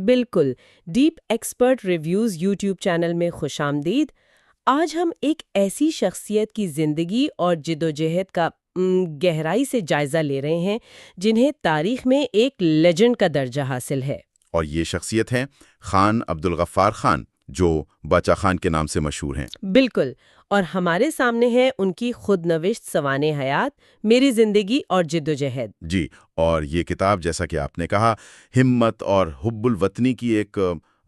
بالکل، deep expert reviews YouTube channel میں خوش آمدید۔ آج ہم ایک ایسی شخصیت کی زندگی اور جدوجہد کا گہرائی سے جائزہ لے رہے ہیں جنہیں تاریخ میں ایک لیجنڈ کا درجہ حاصل ہے۔ اور یہ شخصیت ہیں خان عبدالغفار خان، جو باچا خان کے نام سے مشہور ہیں۔ بالکل، اور ہمارے سامنے ہے ان کی خود نوشت سوانح حیات، میری زندگی اور جدوجہد۔ جی، اور یہ کتاب جیسا کہ آپ نے کہا ہمت اور حب الوطنی کی ایک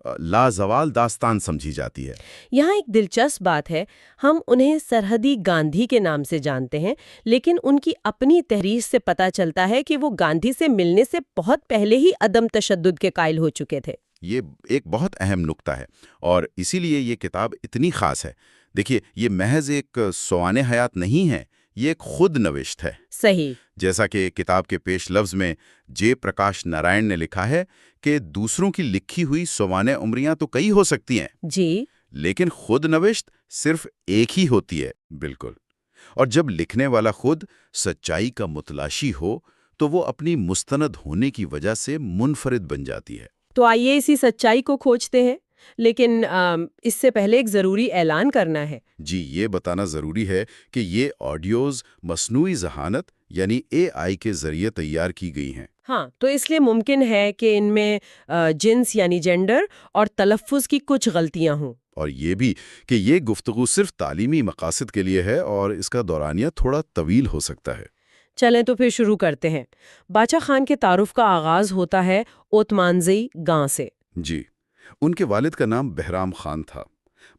لازوال داستان سمجھی جاتی ہے۔ یہاں ایک دلچسپ بات ہے، ہم انہیں سرحدی گاندھی کے نام سے جانتے ہیں، لیکن ان کی اپنی تحریر سے پتہ چلتا ہے کہ وہ گاندھی سے ملنے سے بہت پہلے ہی عدم تشدد کے قائل ہو چکے تھے۔ یہ ایک بہت اہم نقطہ ہے اور اسی لیے یہ کتاب اتنی خاص ہے۔ دیکھیے، یہ محض ایک سوانح حیات نہیں ہے، یہ ایک خود نوشت ہے۔ صحیح۔ جیسا کہ کتاب کے پیش لفظ میں جے پرکاش نارائن نے لکھا ہے کہ دوسروں کی لکھی ہوئی سوانح عمریاں تو کئی ہو سکتی ہیں، جی، لیکن خود نوشت صرف ایک ہی ہوتی ہے۔ بالکل، اور جب لکھنے والا خود سچائی کا متلاشی ہو تو وہ اپنی مستند ہونے کی وجہ سے منفرد بن جاتی ہے۔ تو آئیے اسی سچائی کو کھوجتے ہیں، لیکن اس سے پہلے ایک ضروری اعلان کرنا ہے۔ جی، یہ بتانا ضروری ہے کہ یہ آڈیوز مصنوعی ذہانت یعنی AI کے ذریعے تیار کی گئی ہیں۔ ہاں، تو اس لیے ممکن ہے کہ ان میں جنس یعنی جینڈر اور تلفظ کی کچھ غلطیاں ہوں۔ اور یہ بھی کہ یہ گفتگو صرف تعلیمی مقاصد کے لیے ہے اور اس کا دورانیہ تھوڑا طویل ہو سکتا ہے۔ چلیں تو پھر شروع کرتے ہیں۔ باچا خان کے تعارف کا آغاز ہوتا ہے اوتمانزئی گاں سے۔ جی، ان کے والد کا نام بہرام خان تھا۔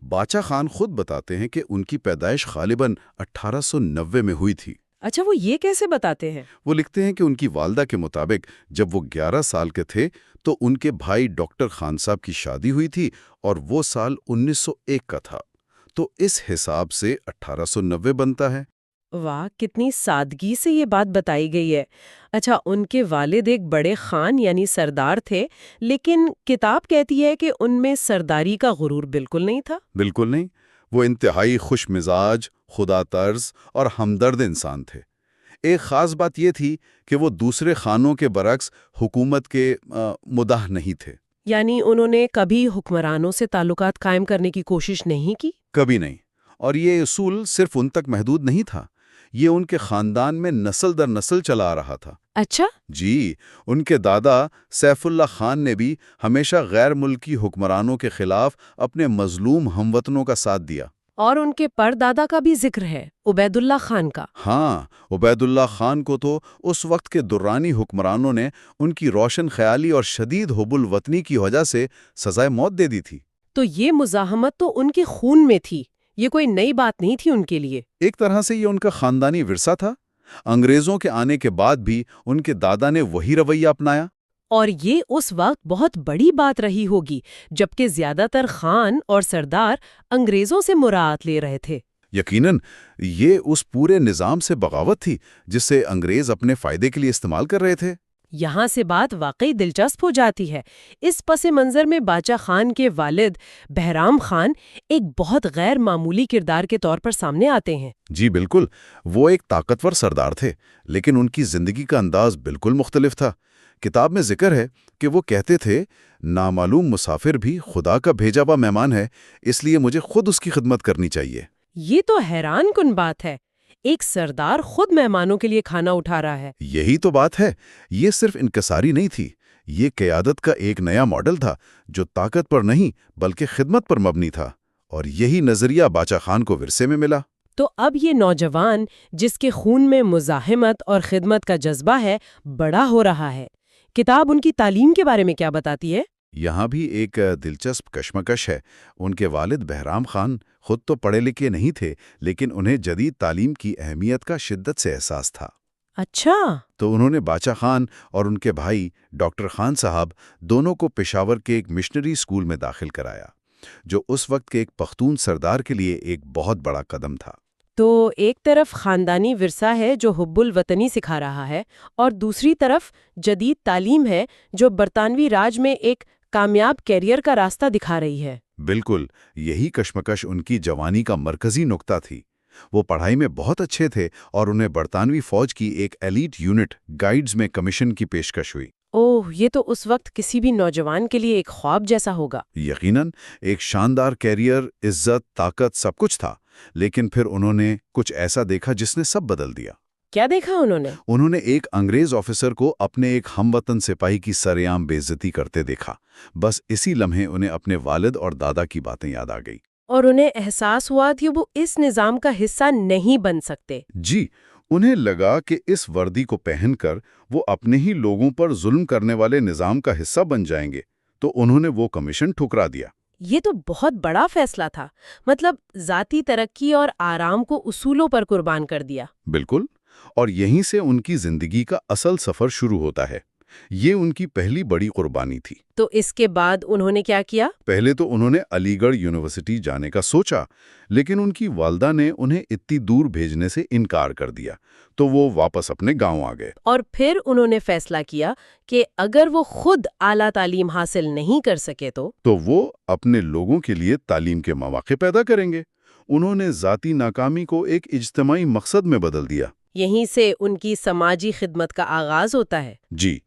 باچا خان خود بتاتے ہیں کہ ان کی پیدائش غالباً 1890 میں ہوئی تھی۔ اچھا، وہ یہ کیسے بتاتے ہیں؟ وہ لکھتے ہیں کہ ان کی والدہ کے مطابق جب وہ 11 سال کے تھے تو ان کے بھائی ڈاکٹر خان صاحب کی شادی ہوئی تھی اور وہ سال 1901 کا تھا، تو اس حساب سے 1890 بنتا ہے۔ واہ، کتنی سادگی سے یہ بات بتائی گئی ہے۔ اچھا، ان کے والد ایک بڑے خان یعنی سردار تھے، لیکن کتاب کہتی ہے کہ ان میں سرداری کا غرور بالکل نہیں تھا۔ بالکل نہیں، وہ انتہائی خوش مزاج، خدا طرز اور ہمدرد انسان تھے۔ ایک خاص بات یہ تھی کہ وہ دوسرے خانوں کے برعکس حکومت کے مداح نہیں تھے۔ یعنی انہوں نے کبھی حکمرانوں سے تعلقات قائم کرنے کی کوشش نہیں کی؟ کبھی نہیں، اور یہ اصول صرف ان تک محدود نہیں تھا، یہ ان کے خاندان میں نسل در نسل چلا آ رہا تھا۔ اچھا؟ جی، ان کے دادا سیف اللہ خان نے بھی ہمیشہ غیر ملکی حکمرانوں کے خلاف اپنے مظلوم ہموطنوں کا ساتھ دیا۔ اور ان کے پردادا کا بھی ذکر ہے، عبید اللہ خان کا۔ ہاں، عبید اللہ خان کو تو اس وقت کے درانی حکمرانوں نے ان کی روشن خیالی اور شدید حب الوطنی کی وجہ سے سزائے موت دے دی تھی۔ تو یہ مزاحمت تو ان کے خون میں تھی، یہ کوئی نئی بات نہیں تھی ان کے لیے۔ ایک طرح سے یہ ان کا خاندانی ورثہ تھا۔ انگریزوں کے آنے کے بعد بھی ان کے دادا نے وہی رویہ اپنایا۔ اور یہ اس وقت بہت بڑی بات رہی ہوگی، جبکہ زیادہ تر خان اور سردار انگریزوں سے مراعات لے رہے تھے۔ یقیناً یہ اس پورے نظام سے بغاوت تھی جس سے انگریز اپنے فائدے کے لیے استعمال کر رہے تھے۔ یہاں سے بات واقعی دلچسپ ہو جاتی ہے۔ اس پس منظر میں باچا خان کے والد بہرام خان ایک بہت غیر معمولی کردار کے طور پر سامنے آتے ہیں۔ جی بالکل، وہ ایک طاقتور سردار تھے، لیکن ان کی زندگی کا انداز بالکل مختلف تھا۔ کتاب میں ذکر ہے کہ وہ کہتے تھے، نامعلوم مسافر بھی خدا کا بھیجا ہوا مہمان ہے، اس لیے مجھے خود اس کی خدمت کرنی چاہیے۔ یہ تو حیران کن بات ہے، ایک سردار خود مہمانوں کے لیے کھانا اٹھا رہا ہے۔ یہی تو بات ہے، یہ صرف انکساری نہیں تھی، یہ قیادت کا ایک نیا ماڈل تھا جو طاقت پر نہیں بلکہ خدمت پر مبنی تھا، اور یہی نظریہ باچا خان کو ورثے میں ملا۔ تو اب یہ نوجوان جس کے خون میں مزاحمت اور خدمت کا جذبہ ہے، بڑا ہو رہا ہے۔ کتاب ان کی تعلیم کے بارے میں کیا بتاتی ہے؟ یہاں بھی ایک دلچسپ کشمکش ہے۔ ان کے والد بہرام خان خود تو پڑھے لکھے نہیں تھے، لیکن انہیں جدید تعلیم کی اہمیت کا شدت سے احساس تھا۔ اچھا۔ تو انہوں نے باچا خان اور ان کے بھائی ڈاکٹر خان صاحب دونوں کو پشاور کے ایک مشنری اسکول میں داخل کرایا، جو اس وقت کے ایک پختون سردار کے لیے ایک بہت بڑا قدم تھا۔ تو ایک طرف خاندانی ورثہ ہے جو حب الوطنی سکھا رہا ہے، اور دوسری طرف جدید تعلیم ہے جو برطانوی راج میں ایک کامیاب کیریئر کا راستہ دکھا رہی ہے۔ بالکل، یہی کشمکش ان کی جوانی کا مرکزی نقطہ تھی۔ وہ پڑھائی میں بہت اچھے تھے اور انہیں برطانوی فوج کی ایک ایلیٹ یونٹ گائیڈز میں کمیشن کی پیشکش ہوئی۔ اوہ، یہ تو اس وقت کسی بھی نوجوان کے لیے ایک خواب جیسا ہوگا۔ یقیناً ایک شاندار کیریئر، عزت، طاقت، سب کچھ تھا، لیکن پھر انہوں نے کچھ ایسا دیکھا جس نے سب بدل دیا۔ کیا دیکھا انہوں نے؟ انہوں نے ایک انگریز آفیسر کو اپنے ایک ہم وطن سپاہی کی سرعام بے عزتی کرتے دیکھا۔ بس اسی لمحے انہیں اپنے والد اور دادا کی باتیں یاد آ گئی۔ اور انہیں احساس ہوا کہ وہ اس نظام کا حصہ نہیں بن سکتے۔ جی، انہیں لگا کہ اس وردی کو پہن کر وہ اپنے ہی لوگوں پر ظلم کرنے والے نظام کا حصہ بن جائیں گے، تو انہوں نے وہ کمیشن ٹھکرا دیا۔ یہ تو بہت بڑا فیصلہ تھا، مطلب ذاتی ترقی اور آرام کو اصولوں پر قربان کر دیا۔ بالکل، اور یہیں سے ان کی زندگی کا اصل سفر شروع ہوتا ہے۔ یہ ان کی پہلی بڑی قربانی تھی۔ تو اس کے بعد انہوں نے کیا کیا؟ پہلے تو انہوں نے علی گڑھ یونیورسٹی جانے کا سوچا، لیکن ان کی والدہ نے انہیں اتنی دور بھیجنے سے انکار کر دیا، تو وہ واپس اپنے گاؤں آ گئے۔ اور پھر انہوں نے فیصلہ کیا کہ اگر وہ خود اعلیٰ تعلیم حاصل نہیں کر سکے تو وہ اپنے لوگوں کے لیے تعلیم کے مواقع پیدا کریں گے۔ انہوں نے ذاتی ناکامی کو ایک اجتماعی مقصد میں بدل دیا۔ یہیں سے ان کی سماجی خدمت کا آغاز ہوتا ہے۔ جی،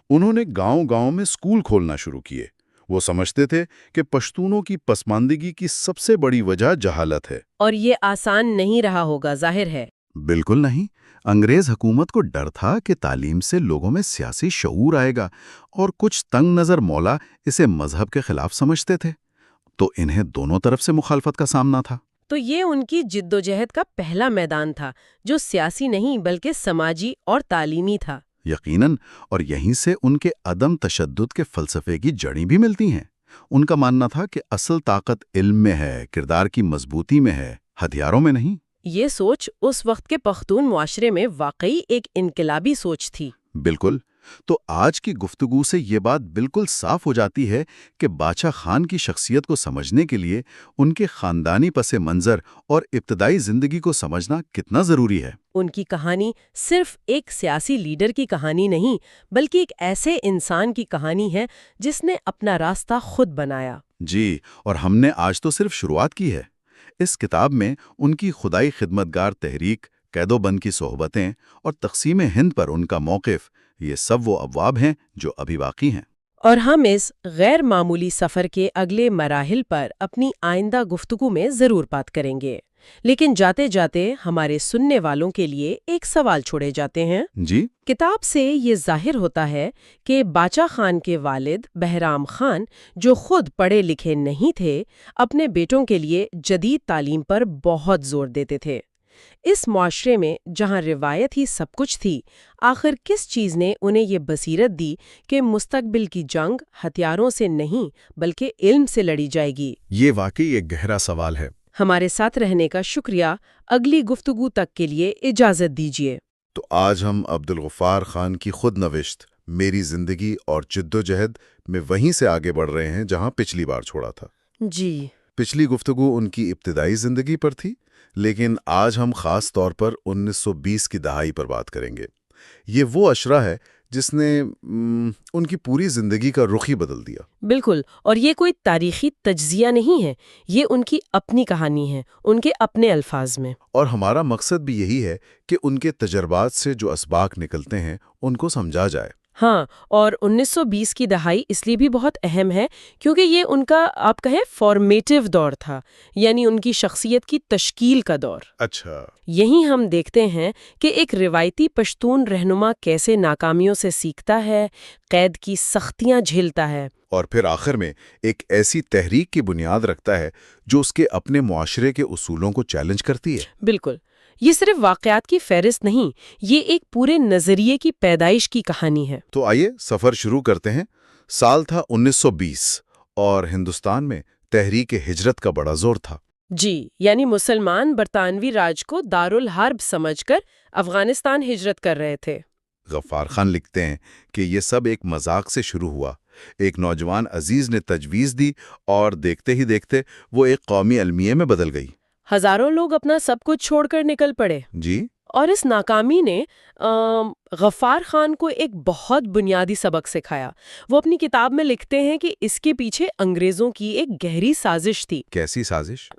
انہوں نے گاؤں گاؤں میں اسکول کھولنا شروع کیے۔ وہ سمجھتے تھے کہ پشتونوں کی پسماندگی کی سب سے بڑی وجہ جہالت ہے۔ اور یہ آسان نہیں رہا ہوگا، ظاہر ہے۔ بالکل نہیں۔ انگریز حکومت کو ڈر تھا کہ تعلیم سے لوگوں میں سیاسی شعور آئے گا، اور کچھ تنگ نظر مولا اسے مذہب کے خلاف سمجھتے تھے، تو انہیں دونوں طرف سے مخالفت کا سامنا تھا۔ تو یہ ان کی جدوجہد کا پہلا میدان تھا، جو سیاسی نہیں بلکہ سماجی اور تعلیمی تھا۔ یقیناً، اور یہیں سے ان کے عدم تشدد کے فلسفے کی جڑیں بھی ملتی ہیں۔ ان کا ماننا تھا کہ اصل طاقت علم میں ہے، کردار کی مضبوطی میں ہے، ہتھیاروں میں نہیں۔ یہ سوچ اس وقت کے پختون معاشرے میں واقعی ایک انقلابی سوچ تھی۔ بالکل۔ تو آج کی گفتگو سے یہ بات بالکل صاف ہو جاتی ہے کہ باچا خان کی شخصیت کو سمجھنے کے لیے ان کے خاندانی پس منظر اور ابتدائی زندگی کو سمجھنا کتنا ضروری ہے۔ ان کی کہانی صرف ایک سیاسی لیڈر کی کہانی نہیں، بلکہ ایک ایسے انسان کی کہانی ہے جس نے اپنا راستہ خود بنایا۔ جی، اور ہم نے آج تو صرف شروعات کی ہے۔ اس کتاب میں ان کی خدائی خدمتگار تحریک، قید و بند کی صحبتیں اور تقسیم ہند پر ان کا موقف، یہ سب وہ ابواب ہیں جو ابھی باقی ہیں۔ اور ہم اس غیر معمولی سفر کے اگلے مراحل پر اپنی آئندہ گفتگو میں ضرور بات کریں گے، لیکن جاتے جاتے ہمارے سننے والوں کے لیے ایک سوال چھوڑے جاتے ہیں۔ جی، کتاب سے یہ ظاہر ہوتا ہے کہ باچا خان کے والد بہرام خان، جو خود پڑھے لکھے نہیں تھے، اپنے بیٹوں کے لیے جدید تعلیم پر بہت زور دیتے تھے۔ اس معاشرے میں جہاں روایت ہی سب کچھ تھی، آخر کس چیز نے انہیں یہ بصیرت دی کہ مستقبل کی جنگ ہتھیاروں سے نہیں بلکہ علم سے لڑی جائے گی؟ یہ واقعی ایک گہرا سوال ہے۔ ہمارے ساتھ رہنے کا شکریہ۔ اگلی گفتگو تک کے لیے اجازت دیجیے۔ تو آج ہم عبدالغفار خان کی خود نوشت میری زندگی اور جدوجہد میں وہیں سے آگے بڑھ رہے ہیں جہاں پچھلی بار چھوڑا تھا۔ جی، پچھلی گفتگو ان کی ابتدائی زندگی پر تھی، لیکن آج ہم خاص طور پر 1920 کی دہائی پر بات کریں گے۔ یہ وہ اشرہ ہے جس نے ان کی پوری زندگی کا رخ ہی بدل دیا۔ بالکل، اور یہ کوئی تاریخی تجزیہ نہیں ہے، یہ ان کی اپنی کہانی ہے، ان کے اپنے الفاظ میں۔ اور ہمارا مقصد بھی یہی ہے کہ ان کے تجربات سے جو اسباق نکلتے ہیں ان کو سمجھا جائے۔ ہاں، اور 1920 کی دہائی اس لیے بھی بہت اہم ہے کیونکہ یہ ان کا آپ کہیں فارمیٹیو دور تھا، یعنی ان کی شخصیت کی تشکیل کا دور۔ اچھا۔ یہیں ہم دیکھتے ہیں کہ ایک روایتی پشتون رہنما کیسے ناکامیوں سے سیکھتا ہے، قید کی سختیاں جھیلتا ہے، اور پھر آخر میں ایک ایسی تحریک کی بنیاد رکھتا ہے جو اس کے اپنے معاشرے کے اصولوں کو چیلنج کرتی ہے۔ بالکل، یہ صرف واقعات کی فہرست نہیں، یہ ایک پورے نظریے کی پیدائش کی کہانی ہے۔ تو آئیے سفر شروع کرتے ہیں۔ سال تھا 1920 اور ہندوستان میں تحریک ہجرت کا بڑا زور تھا۔ جی، یعنی مسلمان برطانوی راج کو دارالحرب سمجھ کر افغانستان ہجرت کر رہے تھے۔ غفار خان لکھتے ہیں کہ یہ سب ایک مذاق سے شروع ہوا۔ ایک نوجوان عزیز نے تجویز دی اور دیکھتے ہی دیکھتے وہ ایک قومی المیہ میں بدل گئی۔ ہزاروں لوگ اپنا سب کچھ چھوڑ کر نکل پڑے۔ جی، اور اس ناکامی نے غفار خان کو ایک بہت بنیادی سبق سکھایا۔ وہ اپنی کتاب میں لکھتے ہیں کہ اس کے پیچھے انگریزوں کی ایک گہری سازش تھی۔ کیسی سازش؟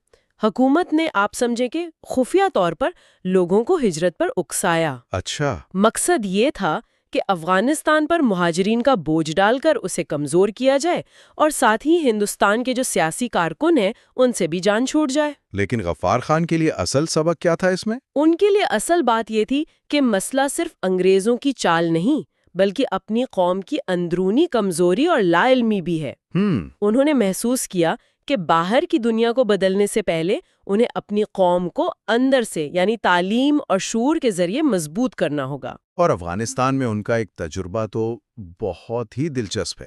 حکومت نے آپ سمجھے کہ خفیہ طور پر لوگوں کو ہجرت پر اکسایا۔ اچھا۔ مقصد یہ تھا کہ افغانستان پر مہاجرین کا بوجھ ڈال کر اسے کمزور کیا جائے اور ساتھ ہی ہندوستان کے جو سیاسی کارکن ہیں ان سے بھی جان چھوٹ جائے۔ لیکن غفار خان کے لیے اصل سبق کیا تھا اس میں؟ ان کے لیے اصل بات یہ تھی کہ مسئلہ صرف انگریزوں کی چال نہیں بلکہ اپنی قوم کی اندرونی کمزوری اور لا علمی بھی ہے۔ انہوں نے محسوس کیا کہ باہر کی دنیا کو بدلنے سے پہلے انہیں اپنی قوم کو اندر سے یعنی تعلیم اور شعور کے ذریعے مضبوط کرنا ہوگا۔ اور افغانستان میں ان کا ایک تجربہ تو بہت ہی دلچسپ ہے۔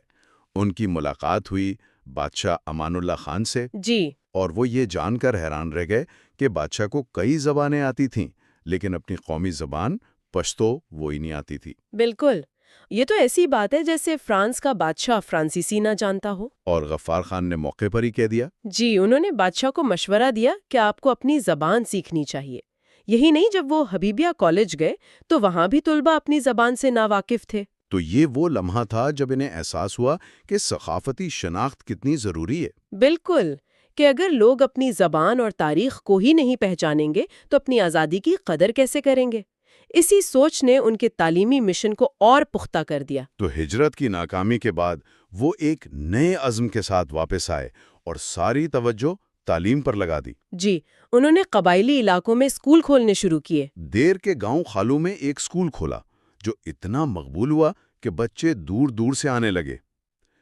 ان کی ملاقات ہوئی بادشاہ امان اللہ خان سے، جی، اور وہ یہ جان کر حیران رہ گئے کہ بادشاہ کو کئی زبانیں آتی تھیں لیکن اپنی قومی زبان پشتو وہی نہیں آتی تھی۔ بالکل، یہ تو ایسی بات ہے جیسے فرانس کا بادشاہ فرانسیسی نہ جانتا ہو۔ اور غفار خان نے موقع پر ہی کہہ دیا۔ جی، انہوں نے بادشاہ کو مشورہ دیا کہ آپ کو اپنی زبان سیکھنی چاہیے۔ یہی نہیں، جب وہ حبیبیہ کالج گئے تو وہاں بھی طلبہ اپنی زبان سے ناواقف تھے۔ تو یہ وہ لمحہ تھا جب انہیں احساس ہوا کہ ثقافتی شناخت کتنی ضروری ہے۔ بالکل، کہ اگر لوگ اپنی زبان اور تاریخ کو ہی نہیں پہچانیں گے تو اپنی آزادی کی قدر کیسے کریں گے؟ اسی سوچ نے ان کے تعلیمی مشن کو اور پختہ کر دیا۔ تو ہجرت کی ناکامی کے بعد وہ ایک نئے عزم کے ساتھ واپس آئے اور ساری توجہ تعلیم پر لگا دی۔ جی، انہوں نے قبائلی علاقوں میں اسکول کھولنے شروع کیے۔ دیر کے گاؤں خالو میں ایک اسکول کھولا جو اتنا مقبول ہوا کہ بچے دور دور سے آنے لگے۔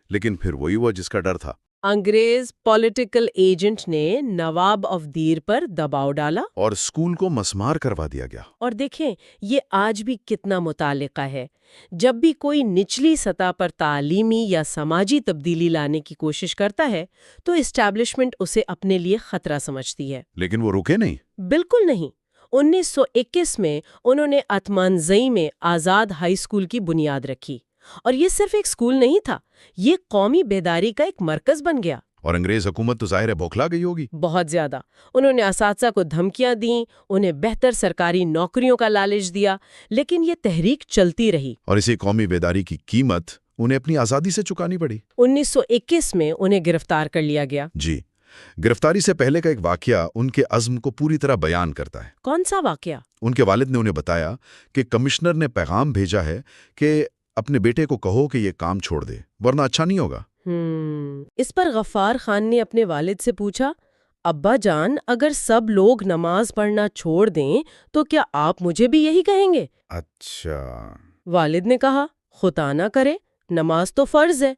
لیکن پھر وہی ہوا جس کا ڈر تھا۔ انگریز پولیٹیکل ایجنٹ نے نواب آف دیر پر دباؤ ڈالا اور اسکول کو مسمار کروا دیا گیا۔ اور دیکھیں یہ آج بھی کتنا متعلقہ ہے۔ جب بھی کوئی نچلی سطح پر تعلیمی یا سماجی تبدیلی لانے کی کوشش کرتا ہے تو اسٹیبلشمنٹ اسے اپنے لیے خطرہ سمجھتی ہے۔ لیکن وہ رکے نہیں۔ بالکل نہیں۔ 1921 میں انہوں نے اتمانزئی میں آزاد ہائی اسکول کی بنیاد رکھی، اور یہ صرف ایک اسکول نہیں تھا، یہ قومی بیداری کا ایک مرکز بن گیا۔ اور انگریز حکومت تو ظاہر ہے بوکھلا گئی ہوگی۔ بہت زیادہ۔ انہوں نے اساتذہ کو دھمکیاں دیں، انہیں بہتر سرکاری نوکریوں کا لالچ دیا، لیکن یہ تحریک چلتی رہی۔ اور اسی قومی بیداری کی قیمت انہیں اپنی آزادی سے چکانی پڑی۔ 1921 میں انہیں گرفتار کر لیا گیا۔ جی، گرفتاری سے پہلے کا ایک واقعہ ان کے عزم کو پوری طرح بیان کرتا ہے۔ کون سا واقعہ؟ ان کے والد نے انہیں بتایا کہ کمشنر نے پیغام بھیجا ہے کہ اپنے بیٹے کو کہو کہ یہ کام چھوڑ دے ورنہ اچھا نہیں ہوگا۔ اس پر غفار خان نے اپنے والد سے پوچھا، ابا جان، اگر سب لوگ نماز پڑھنا چھوڑ دیں تو کیا آپ مجھے بھی یہی کہیں گے؟ اچھا۔ والد نے کہا، خدا نہ کرے، نماز تو فرض ہے۔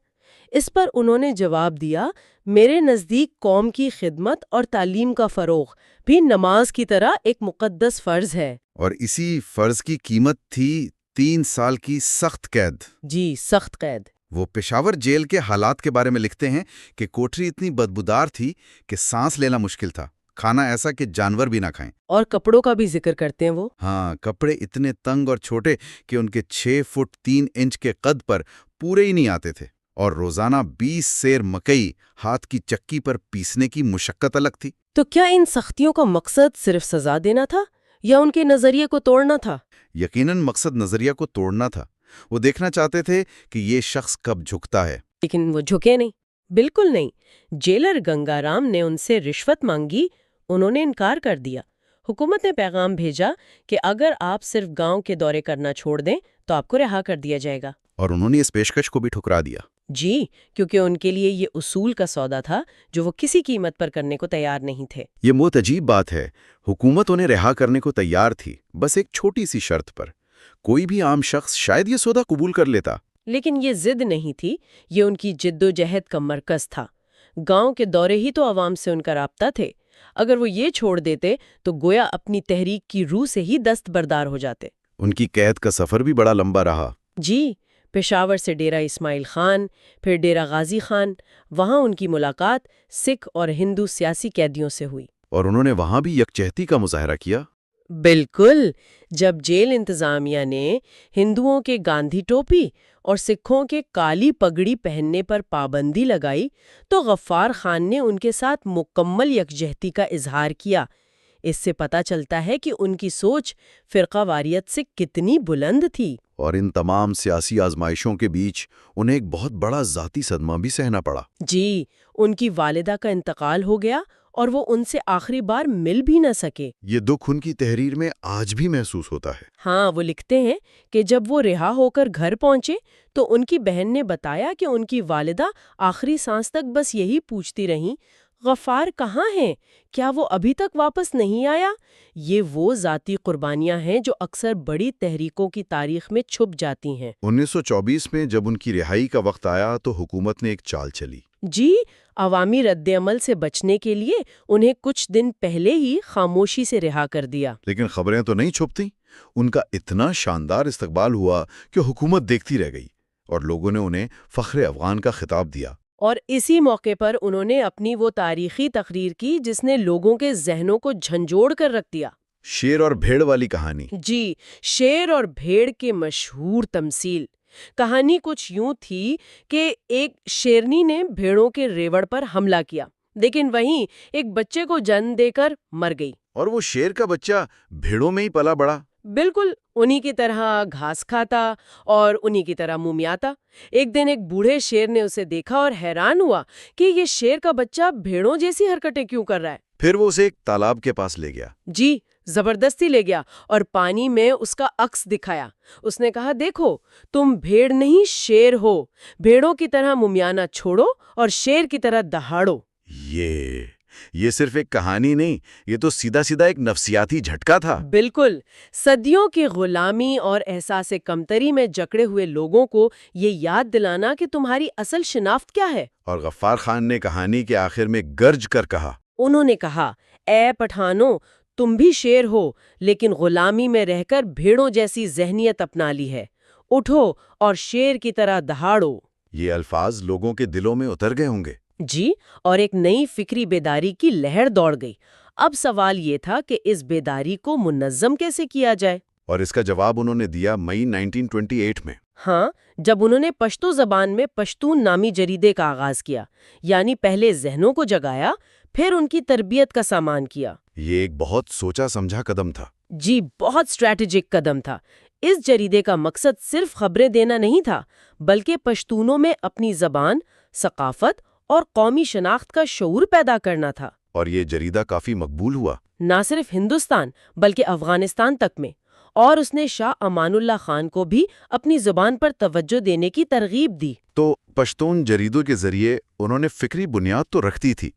اس پر انہوں نے جواب دیا، میرے نزدیک قوم کی خدمت اور تعلیم کا فروغ بھی نماز کی طرح ایک مقدس فرض ہے۔ اور اسی فرض کی قیمت تھی 3 سال کی سخت قید۔ جی، سخت قید۔ وہ پشاور جیل کے حالات کے بارے میں لکھتے ہیں کہ کوٹری اتنی بدبودار تھی کہ سانس لینا مشکل تھا، کھانا ایسا کہ جانور بھی نہ کھائیں۔ اور کپڑوں کا بھی ذکر کرتے ہیں وہ۔ ہاں، کپڑے اتنے تنگ اور چھوٹے کہ ان کے 6 فٹ 3 انچ کے قد پر پورے ہی نہیں آتے تھے، اور روزانہ 20 سیر مکئی ہاتھ کی چکی پر پیسنے کی مشقت الگ تھی۔ تو کیا ان سختیوں کا مقصد صرف سزا دینا تھا یا ان کے نظریے کو توڑنا تھا؟ یقیناً مقصد نظریہ کو توڑنا تھا۔ وہ دیکھنا چاہتے تھے کہ یہ شخص کب جھکتا ہے۔ لیکن وہ جھکے نہیں، بالکل نہیں۔ جیلر گنگا رام نے ان سے رشوت مانگی، انہوں نے انکار کر دیا۔ حکومت نے پیغام بھیجا کہ اگر آپ صرف گاؤں کے دورے کرنا چھوڑ دیں تو آپ کو رہا کر دیا جائے گا۔ اور انہوں نے اس پیشکش کو بھی ٹھکرا دیا۔ جی، کیونکہ ان کے لیے یہ اصول کا سودا تھا جو وہ کسی قیمت پر کرنے کو تیار نہیں تھے۔ یہ بہت عجیب بات ہے، حکومت انہیں رہا کرنے کو تیار تھی، بس ایک چھوٹی سی شرط پر۔ کوئی بھی عام شخص شاید یہ سودا قبول کر لیتا۔ لیکن یہ ضد نہیں تھی، یہ ان کی جد و جہد کا مرکز تھا۔ گاؤں کے دورے ہی تو عوام سے ان کا رابطہ تھے۔ اگر وہ یہ چھوڑ دیتے تو گویا اپنی تحریک کی روح سے ہی دستبردار ہو جاتے۔ ان کی قید کا سفر بھی بڑا لمبا رہا۔ جی، پشاور سے ڈیرہ اسماعیل خان، پھر ڈیرہ غازی خان، وہاں ان کی ملاقات سکھ اور ہندو سیاسی قیدیوں سے ہوئی۔ اور انہوں نے وہاں بھی یکجہتی کا مظاہرہ کیا۔ بالکل، جب جیل انتظامیہ نے ہندوؤں کے گاندھی ٹوپی اور سکھوں کے کالی پگڑی پہننے پر پابندی لگائی تو غفار خان نے ان کے ساتھ مکمل یکجہتی کا اظہار کیا۔ اس سے پتہ چلتا ہے کہ ان کی سوچ فرقہ واریت سے کتنی بلند تھی۔ اور ان تمام سیاسی آزمائشوں کے بیچ انہیں ایک بہت بڑا ذاتی صدمہ بھی سہنا پڑا۔ جی، ان کی والدہ کا انتقال ہو گیا اور وہ ان سے آخری بار مل بھی نہ سکے۔ یہ دکھ ان کی تحریر میں آج بھی محسوس ہوتا ہے۔ ہاں، وہ لکھتے ہیں کہ جب وہ رہا ہو کر گھر پہنچے تو ان کی بہن نے بتایا کہ ان کی والدہ آخری سانس تک بس یہی پوچھتی رہیں، غفار کہاں ہیں؟ کیا وہ ابھی تک واپس نہیں آیا؟ یہ وہ ذاتی قربانیاں ہیں جو اکثر بڑی تحریکوں کی تاریخ میں چھپ جاتی ہیں۔ 1924 میں جب ان کی رہائی کا وقت آیا تو حکومت نے ایک چال چلی۔ جی، عوامی رد عمل سے بچنے کے لیے انہیں کچھ دن پہلے ہی خاموشی سے رہا کر دیا۔ لیکن خبریں تو نہیں چھپتیں۔ ان کا اتنا شاندار استقبال ہوا کہ حکومت دیکھتی رہ گئی اور لوگوں نے انہیں فخر افغان کا خطاب دیا۔ اور اسی موقع پر انہوں نے اپنی وہ تاریخی تقریر کی جس نے لوگوں کے ذہنوں کو جھنجھوڑ کر رکھ دیا۔ شیر اور بھیڑ والی کہانی۔ جی، شیر اور بھیڑ کے مشہور تمثیل۔ کہانی کچھ یوں تھی کہ ایک شیرنی نے بھیڑوں کے ریوڑ پر حملہ کیا، لیکن وہیں ایک بچے کو جنم دے کر مر گئی۔ اور وہ شیر کا بچہ بھیڑوں میں ہی پلا بڑا۔ بالکل انہی کی طرح گھاس کھاتا اور انہی کی طرح مومیاتا۔ ایک دن ایک بوڑھے شیر نے اسے دیکھا اور حیران ہوا کہ یہ شیر کا بچہ بھیڑوں جیسی حرکتیں کیوں کر رہا ہے۔ پھر وہ اسے ایک تالاب کے پاس لے گیا۔ جی، زبردستی لے گیا اور پانی میں اس کا عکس دکھایا۔ اس نے کہا، دیکھو تم بھیڑ نہیں شیر ہو، بھیڑوں کی طرح مومیانا چھوڑو اور شیر کی طرح دہاڑو۔ یہ صرف ایک کہانی نہیں، یہ تو سیدھا سیدھا ایک نفسیاتی جھٹکا تھا۔ بالکل، صدیوں کی غلامی اور احساس کمتری میں جکڑے ہوئے لوگوں کو یہ یاد دلانا کہ تمہاری اصل شناخت کیا ہے۔ اور غفار خان نے کہانی کے آخر میں گرج کر کہا، انہوں نے کہا، اے پٹھانوں، تم بھی شیر ہو لیکن غلامی میں رہ کر بھیڑوں جیسی ذہنیت اپنا لی ہے، اٹھو اور شیر کی طرح دہاڑو۔ یہ الفاظ لوگوں کے دلوں میں اتر گئے ہوں گے۔ جی، اور ایک نئی فکری بیداری کی لہر دوڑ گئی۔ اب سوال یہ تھا کہ اس بیداری کو منظم کیسے کیا جائے؟ اور اس کا جواب انہوں نے دیا مئی 1928 میں۔ ہاں، جب انہوں نے پشتو زبان میں پشتون نامی جریدے کا آغاز کیا، یعنی پہلے ذہنوں کو جگایا، پھر ان کی تربیت کا سامان کیا۔ یہ ایک بہت سوچا سمجھا قدم تھا۔ جی، بہت اسٹریٹجک قدم تھا۔ اس جریدے کا مقصد صرف خبریں دینا نہیں تھا، بلکہ پشتونوں میں اپنی زبان، ثقافت اور قومی شناخت کا شعور پیدا کرنا تھا۔ اور یہ جریدہ کافی مقبول ہوا۔ نہ صرف ہندوستان بلکہ افغانستان تک میں، اور اس نے شاہ امان اللہ خان کو بھی اپنی زبان پر توجہ دینے کی ترغیب دی۔ تو پشتون جریدوں کے ذریعے انہوں نے فکری بنیاد تو رکھتی تھی،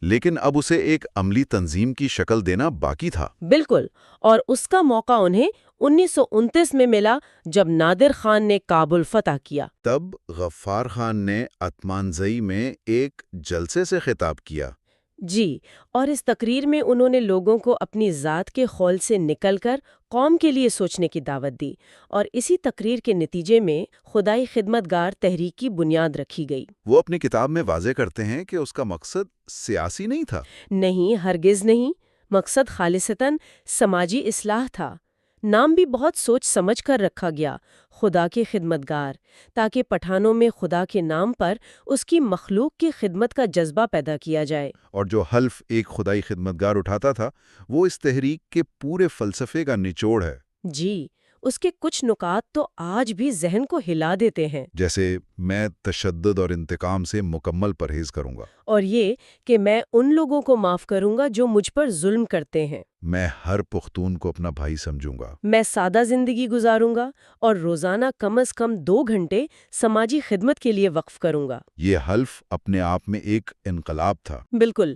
لیکن اب اسے ایک عملی تنظیم کی شکل دینا باقی تھا۔ بالکل، اور اس کا موقع انہیں 1929 میں ملا جب نادر خان نے کابل فتح کیا۔ تب غفار خان نے اتمانزئی میں ایک جلسے سے خطاب کیا۔ جی، اور اس تقریر میں انہوں نے لوگوں کو اپنی ذات کے خول سے نکل کر قوم کے لیے سوچنے کی دعوت دی، اور اسی تقریر کے نتیجے میں خدائی خدمتگار تحریک کی بنیاد رکھی گئی۔ وہ اپنی کتاب میں واضح کرتے ہیں کہ اس کا مقصد سیاسی نہیں تھا۔ نہیں، ہرگز نہیں۔ مقصد خالصتاً سماجی اصلاح تھا۔ نام بھی بہت سوچ سمجھ کر رکھا گیا، خدا کے خدمتگار، تاکہ پٹھانوں میں خدا کے نام پر اس کی مخلوق کی خدمت کا جذبہ پیدا کیا جائے۔ اور جو حلف ایک خدائی خدمتگار اٹھاتا تھا وہ اس تحریک کے پورے فلسفے کا نچوڑ ہے۔ جی، اس کے کچھ نکات تو آج بھی ذہن کو ہلا دیتے ہیں، جیسے میں تشدد اور انتقام سے مکمل پرہیز کروں گا، اور یہ کہ میں ان لوگوں کو معاف کروں گا جو مجھ پر ظلم کرتے ہیں، میں ہر پختون کو اپنا بھائی سمجھوں گا، میں سادہ زندگی گزاروں گا اور روزانہ کم از کم 2 گھنٹے سماجی خدمت کے لیے وقف کروں گا۔ یہ حلف اپنے آپ میں ایک انقلاب تھا۔ بالکل،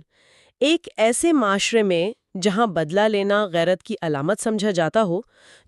ایک ایسے معاشرے میں جہاں بدلہ لینا غیرت کی علامت سمجھا جاتا ہو،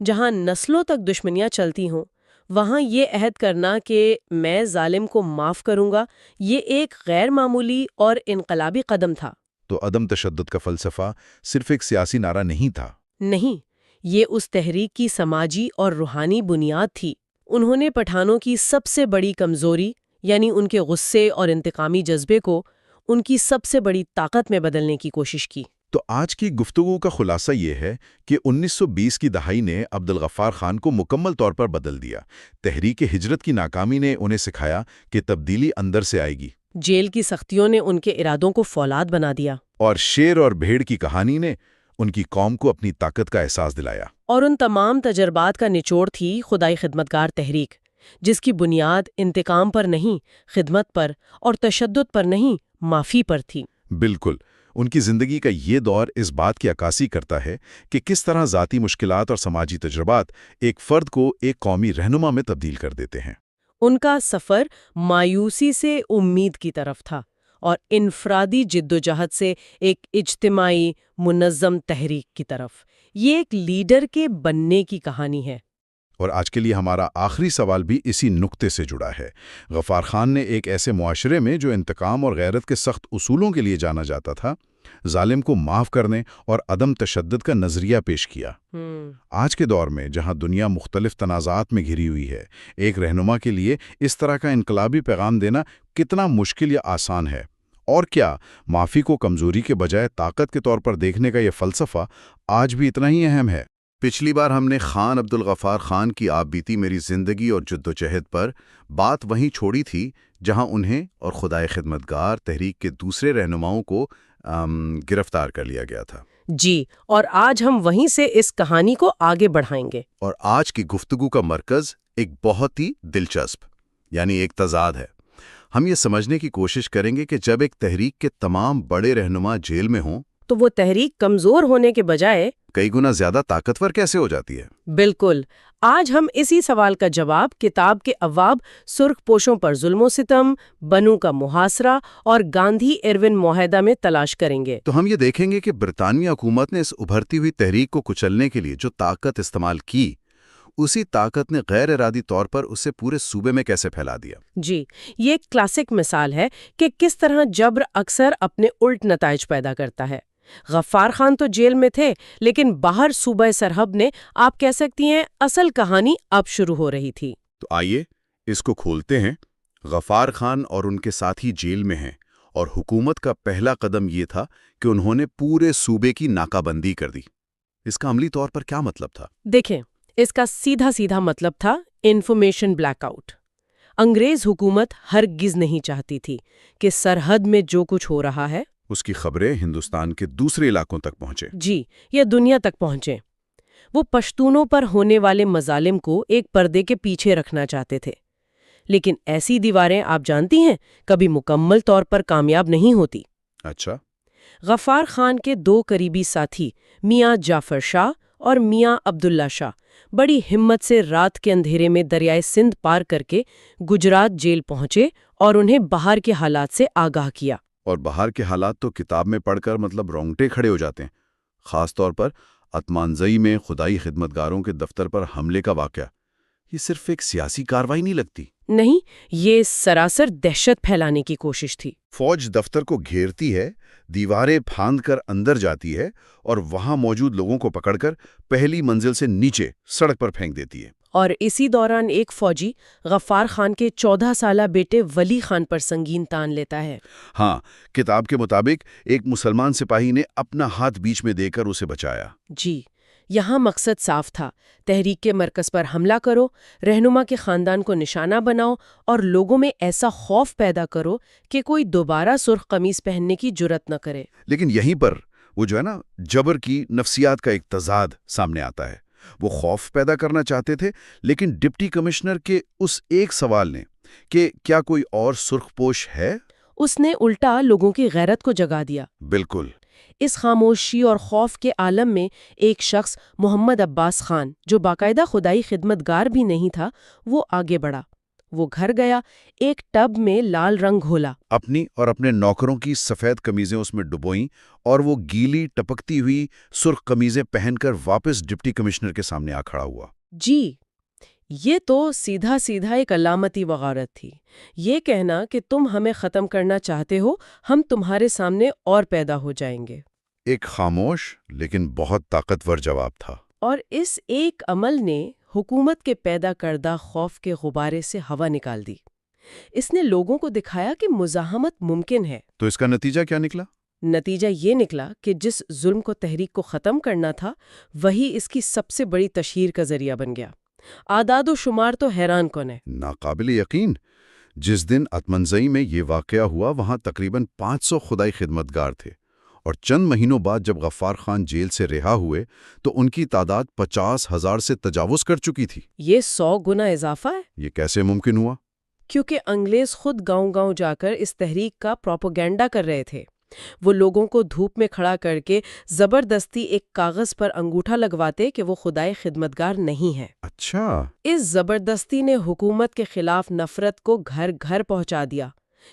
جہاں نسلوں تک دشمنیاں چلتی ہوں، وہاں یہ عہد کرنا کہ میں ظالم کو معاف کروں گا، یہ ایک غیر معمولی اور انقلابی قدم تھا۔ تو عدم تشدد کا فلسفہ صرف ایک سیاسی نعرہ نہیں تھا۔ نہیں، یہ اس تحریک کی سماجی اور روحانی بنیاد تھی۔ انہوں نے پٹھانوں کی سب سے بڑی کمزوری، یعنی ان کے غصے اور انتقامی جذبے کو، ان کی سب سے بڑی طاقت میں بدلنے کی کوشش کی۔ تو آج کی گفتگو کا خلاصہ یہ ہے کہ 1920 کی دہائی نے عبدالغفار خان کو مکمل طور پر بدل دیا۔ تحریک ہجرت کی ناکامی نے انہیں سکھایا کہ تبدیلی اندر سے آئے گی۔ جیل کی سختیوں نے ان کے ارادوں کو فولاد بنا دیا، اور شیر اور بھیڑ کی کہانی نے ان کی قوم کو اپنی طاقت کا احساس دلایا۔ اور ان تمام تجربات کا نچوڑ تھی خدائی خدمتگار تحریک، جس کی بنیاد انتقام پر نہیں، خدمت پر، اور تشدد پر نہیں، معافی پر تھی۔ بالکل، ان کی زندگی کا یہ دور اس بات کی عکاسی کرتا ہے کہ کس طرح ذاتی مشکلات اور سماجی تجربات ایک فرد کو ایک قومی رہنما میں تبدیل کر دیتے ہیں۔ ان کا سفر مایوسی سے امید کی طرف تھا اور انفرادی جدوجہد سے ایک اجتماعی منظم تحریک کی طرف۔ یہ ایک لیڈر کے بننے کی کہانی ہے۔ اور آج کے لیے ہمارا آخری سوال بھی اسی نقطے سے جڑا ہے۔ غفار خان نے ایک ایسے معاشرے میں جو انتقام اور غیرت کے سخت اصولوں کے لیے جانا جاتا تھا، ظالم کو معاف کرنے اور عدم تشدد کا نظریہ پیش کیا۔ آج کے دور میں جہاں دنیا مختلف تنازعات میں گھری ہوئی ہے، ایک رہنما کے لیے اس طرح کا انقلابی پیغام دینا کتنا مشکل یا آسان ہے؟ اور کیا معافی کو کمزوری کے بجائے طاقت کے طور پر دیکھنے کا یہ فلسفہ آج بھی اتنا ہی اہم ہے؟ پچھلی بار ہم نے خان عبدالغفار خان کی آپ بیتی میری زندگی اور جدوجہد پر بات وہیں چھوڑی تھی جہاں انہیں اور خدائے خدمتگار تحریک کے دوسرے رہنماؤں کو گرفتار کر لیا گیا تھا۔ جی، اور آج ہم وہیں سے اس کہانی کو آگے بڑھائیں گے۔ اور آج کی گفتگو کا مرکز ایک بہت ہی دلچسپ یعنی ایک تضاد ہے۔ ہم یہ سمجھنے کی کوشش کریں گے کہ جب ایک تحریک کے تمام بڑے رہنما جیل میں ہوں تو وہ تحریک کمزور ہونے کے بجائے کئی گنا زیادہ طاقتور کیسے ہو جاتی ہے؟ بالکل، آج ہم اسی سوال کا جواب کتاب کے ابواب سرخ پوشوں پر ظلم و ستم، بنو کا محاصرہ اور گاندھی ایروین معاہدہ میں تلاش کریں گے۔ تو ہم یہ دیکھیں گے کہ برطانوی حکومت نے اس ابھرتی ہوئی تحریک کو کچلنے کے لیے جو طاقت استعمال کی، اسی طاقت نے غیر ارادی طور پر اسے پورے صوبے میں کیسے پھیلا دیا۔ جی، یہ ایک کلاسک مثال ہے کہ کس طرح جبر اکثر اپنے الٹ نتائج پیدا کرتا ہے۔ غفار خان تو جیل میں تھے، لیکن باہر صوبہ سرحد نے آپ کہہ سکتی ہیں اصل کہانی اب شروع ہو رہی تھی۔ تو آئیے اس کو کھولتے ہیں۔ غفار خان اور ان کے ساتھی جیل میں ہیں، اور حکومت کا پہلا قدم یہ تھا کہ انہوں نے پورے صوبے کی ناکہ بندی کر دی۔ اس کا عملی طور پر کیا مطلب تھا؟ دیکھیں، اس کا سیدھا مطلب تھا انفارمیشن بلیک آؤٹ۔ انگریز حکومت ہرگز نہیں چاہتی تھی کہ سرحد میں جو کچھ ہو رہا ہے اس کی خبریں ہندوستان کے دوسرے علاقوں تک پہنچے، جی، یا دنیا تک پہنچیں۔ وہ پشتونوں پر ہونے والے مظالم کو ایک پردے کے پیچھے رکھنا چاہتے تھے، لیکن ایسی دیواریں آپ جانتی ہیں کبھی مکمل طور پر کامیاب نہیں ہوتی۔ اچھا، غفار خان کے دو قریبی ساتھی میاں جعفر شاہ اور میاں عبداللہ شاہ بڑی ہمت سے رات کے اندھیرے میں دریائے سندھ پار کر کے گجرات جیل پہنچے اور انہیں باہر کے حالات سے آگاہ کیا۔ اور باہر کے حالات تو کتاب میں پڑھ کر رونگٹے کھڑے ہو جاتے ہیں، خاص طور پر اتمانزئی میں خدائی خدمتگاروں کے دفتر پر حملے کا واقعہ۔ یہ صرف ایک سیاسی کارروائی نہیں لگتی، نہیں، یہ سراسر دہشت پھیلانے کی کوشش تھی۔ فوج دفتر کو گھیرتی ہے، دیواریں پھاند کر اندر جاتی ہے اور وہاں موجود لوگوں کو پکڑ کر پہلی منزل سے نیچے سڑک پر پھینک دیتی ہے۔ اور اسی دوران ایک فوجی غفار خان کے 14 سالہ بیٹے ولی خان پر سنگین تان لیتا ہے۔ ہاں، کتاب کے مطابق ایک مسلمان سپاہی نے اپنا ہاتھ بیچ میں دے کر اسے بچایا۔ جی، یہاں مقصد صاف تھا، تحریک کے مرکز پر حملہ کرو، رہنما کے خاندان کو نشانہ بناؤ اور لوگوں میں ایسا خوف پیدا کرو کہ کوئی دوبارہ سرخ قمیص پہننے کی جرت نہ کرے۔ لیکن یہیں پر وہ جبر کی نفسیات کا ایک تضاد سامنے آتا ہے۔ وہ خوف پیدا کرنا چاہتے تھے، لیکن ڈپٹی کمشنر کے اس ایک سوال نے کہ کیا کوئی اور سرخ پوش ہے، اس نے الٹا لوگوں کی غیرت کو جگا دیا۔ بالکل۔ اس خاموشی اور خوف کے عالم میں ایک شخص محمد عباس خان، جو باقاعدہ خدائی خدمتگار بھی نہیں تھا، وہ آگے بڑھا۔ وہ گھر گیا، ایک ٹب میں لال رنگ گھولا، اپنی اور اپنے نوکروں کی سفید قمیضیں اس میں ڈبوئیں، اور وہ گیلی ٹپکتی ہوئی سرخ قمیضیں پہن کر واپس ڈپٹی کمشنر کے سامنے آ کھڑا ہوا۔ جی، یہ تو سیدھا ایک علامتی وغارت تھی۔ یہ کہنا کہ تم ہمیں ختم کرنا چاہتے ہو، ہم تمہارے سامنے اور پیدا ہو جائیں گے۔ ایک خاموش لیکن بہت طاقتور جواب تھا۔ اور اس ایک عمل نے حکومت کے پیدا کردہ خوف کے غبارے سے ہوا نکال دی۔ اس نے لوگوں کو دکھایا کہ مزاحمت ممکن ہے۔ تو اس کا نتیجہ کیا نکلا؟ نتیجہ یہ نکلا کہ جس ظلم کو تحریک کو ختم کرنا تھا، وہی اس کی سب سے بڑی تشہیر کا ذریعہ بن گیا۔ اعداد و شمار تو حیران کن ہے۔ ناقابل یقین۔ جس دن اتمنزئی میں یہ واقعہ ہوا، وہاں تقریباً 500 خدائی خدمتگار تھے، اور چند مہینوں بعد جب غفار خان جیل سے رہا ہوئے تو ان کی تعداد 50,000 سے تجاوز کر چکی تھی۔ یہ 100 گنا اضافہ ہے۔ یہ کیسے ممکن ہوا؟ کیونکہ انگریز خود گاؤں گاؤں جا کر اس تحریک کا پروپیگنڈا کر رہے تھے۔ وہ لوگوں کو دھوپ میں کھڑا کر کے زبردستی ایک کاغذ پر انگوٹھا لگواتے کہ وہ خدائے خدمتگار نہیں ہے۔ اچھا۔ اس زبردستی نے حکومت کے خلاف نفرت کو گھر گھر پہنچا دیا۔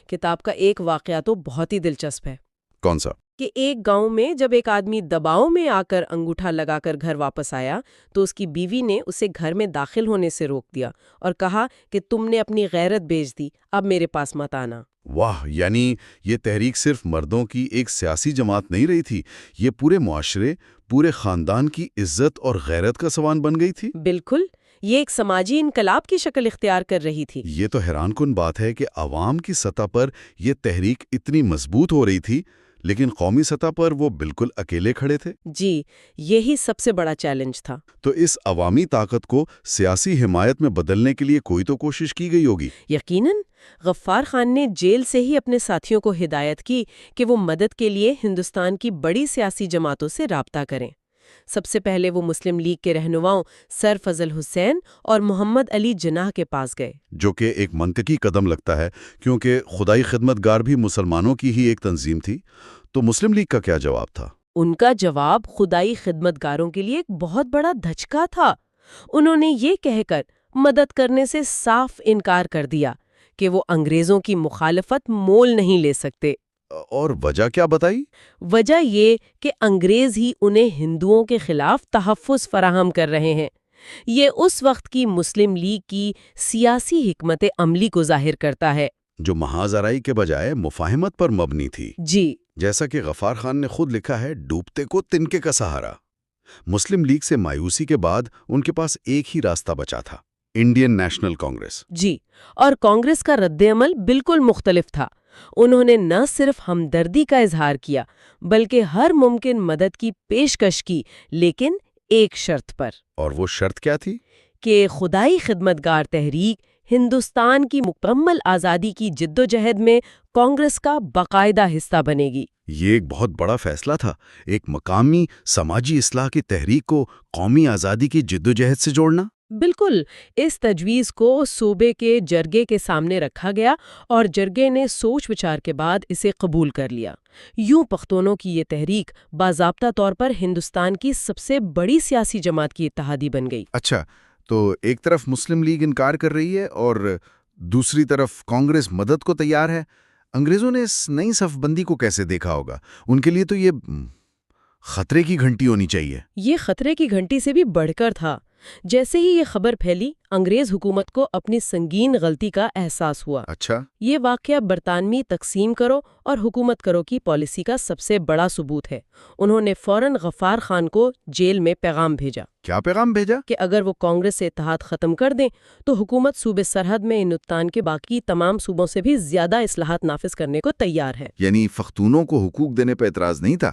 کتاب کا ایک واقعہ تو بہت ہی دلچسپ ہے کون سا؟ کہ ایک گاؤں میں جب ایک آدمی دباؤ میں آ کر انگوٹھا لگا کر گھر واپس آیا تو اس کی بیوی نے اسے گھر میں داخل ہونے سے روک دیا اور کہا کہ تم نے اپنی غیرت بیچ دی، اب میرے پاس مت آنا۔ واہ، یعنی یہ تحریک صرف مردوں کی ایک سیاسی جماعت نہیں رہی تھی، یہ پورے معاشرے، پورے خاندان کی عزت اور غیرت کا سامان بن گئی تھی۔ بالکل، یہ ایک سماجی انقلاب کی شکل اختیار کر رہی تھی۔ یہ تو حیران کن بات ہے کہ عوام کی سطح پر یہ تحریک اتنی مضبوط ہو رہی تھی، لیکن قومی سطح پر وہ بالکل اکیلے کھڑے تھے۔ جی، یہی سب سے بڑا چیلنج تھا۔ تو اس عوامی طاقت کو سیاسی حمایت میں بدلنے کے لیے کوئی تو کوشش کی گئی ہوگی۔ یقیناً غفار خان نے جیل سے ہی اپنے ساتھیوں کو ہدایت کی کہ وہ مدد کے لیے ہندوستان کی بڑی سیاسی جماعتوں سے رابطہ کریں۔ سب سے پہلے وہ مسلم لیگ کے رہنماؤں سر فضل حسین اور محمد علی جناح کے پاس گئے، جو کہ ایک منطقی قدم لگتا ہے کیونکہ خدائی خدمتگار بھی مسلمانوں کی ہی ایک تنظیم تھی۔ تو مسلم لیگ کا کیا جواب تھا؟ ان کا جواب خدائی خدمتگاروں کے لیے ایک بہت بڑا دھچکا تھا۔ انہوں نے یہ کہہ کر مدد کرنے سے صاف انکار کر دیا کہ وہ انگریزوں کی مخالفت مول نہیں لے سکتے۔ اور وجہ کیا بتائی؟ وجہ یہ کہ انگریز ہی انہیں ہندوؤں کے خلاف تحفظ فراہم کر رہے ہیں۔ یہ اس وقت کی مسلم لیگ کی سیاسی حکمت عملی کو ظاہر کرتا ہے، جو محاذ آرائی کے بجائے مفاہمت پر مبنی تھی۔ جی، جیسا کہ غفار خان نے خود لکھا ہے، ڈوبتے کو تنکے کا سہارا۔ مسلم لیگ سے مایوسی کے بعد ان کے پاس ایک ہی راستہ بچا تھا، انڈین نیشنل کانگریس۔ جی، اور کانگریس کا رد عمل بالکل مختلف تھا۔ انہوں نے نہ صرف ہمدردی کا اظہار کیا بلکہ ہر ممکن مدد کی پیشکش کی، لیکن ایک شرط پر۔ اور وہ شرط کیا تھی؟ کہ خدائی خدمتگار تحریک ہندوستان کی مکمل آزادی کی جدوجہد میں کانگریس کا باقاعدہ حصہ بنے گی۔ یہ ایک بہت بڑا فیصلہ تھا، ایک مقامی سماجی اصلاح کی تحریک کو قومی آزادی کی جدوجہد سے جوڑنا۔ بالکل، اس تجویز کو صوبے کے جرگے کے سامنے رکھا گیا اور جرگے نے سوچ وچار کے بعد اسے قبول کر لیا۔ یوں پختونوں کی یہ تحریک باضابطہ طور پر ہندوستان کی سب سے بڑی سیاسی جماعت کی اتحادی بن گئی۔ اچھا، تو ایک طرف مسلم لیگ انکار کر رہی ہے اور دوسری طرف کانگریس مدد کو تیار ہے۔ انگریزوں نے اس نئی صف بندی کو کیسے دیکھا ہوگا؟ ان کے لیے تو یہ خطرے کی گھنٹی ہونی چاہیے۔ یہ خطرے کی گھنٹی سے بھی بڑھ کر تھا۔ جیسے ہی یہ خبر پھیلی، انگریز حکومت کو اپنی سنگین غلطی کا احساس ہوا۔ اچھا، یہ واقعہ برطانوی تقسیم کرو اور حکومت کرو کی پالیسی کا سب سے بڑا ثبوت ہے۔ انہوں نے فوراً غفار خان کو جیل میں پیغام بھیجا۔ کیا پیغام بھیجا؟ کہ اگر وہ کانگریس سے اتحاد ختم کر دیں تو حکومت صوبے سرحد میں ہندوستان کے باقی تمام صوبوں سے بھی زیادہ اصلاحات نافذ کرنے کو تیار ہے۔ یعنی پختونوں کو حقوق دینے پہ اعتراض نہیں تھا،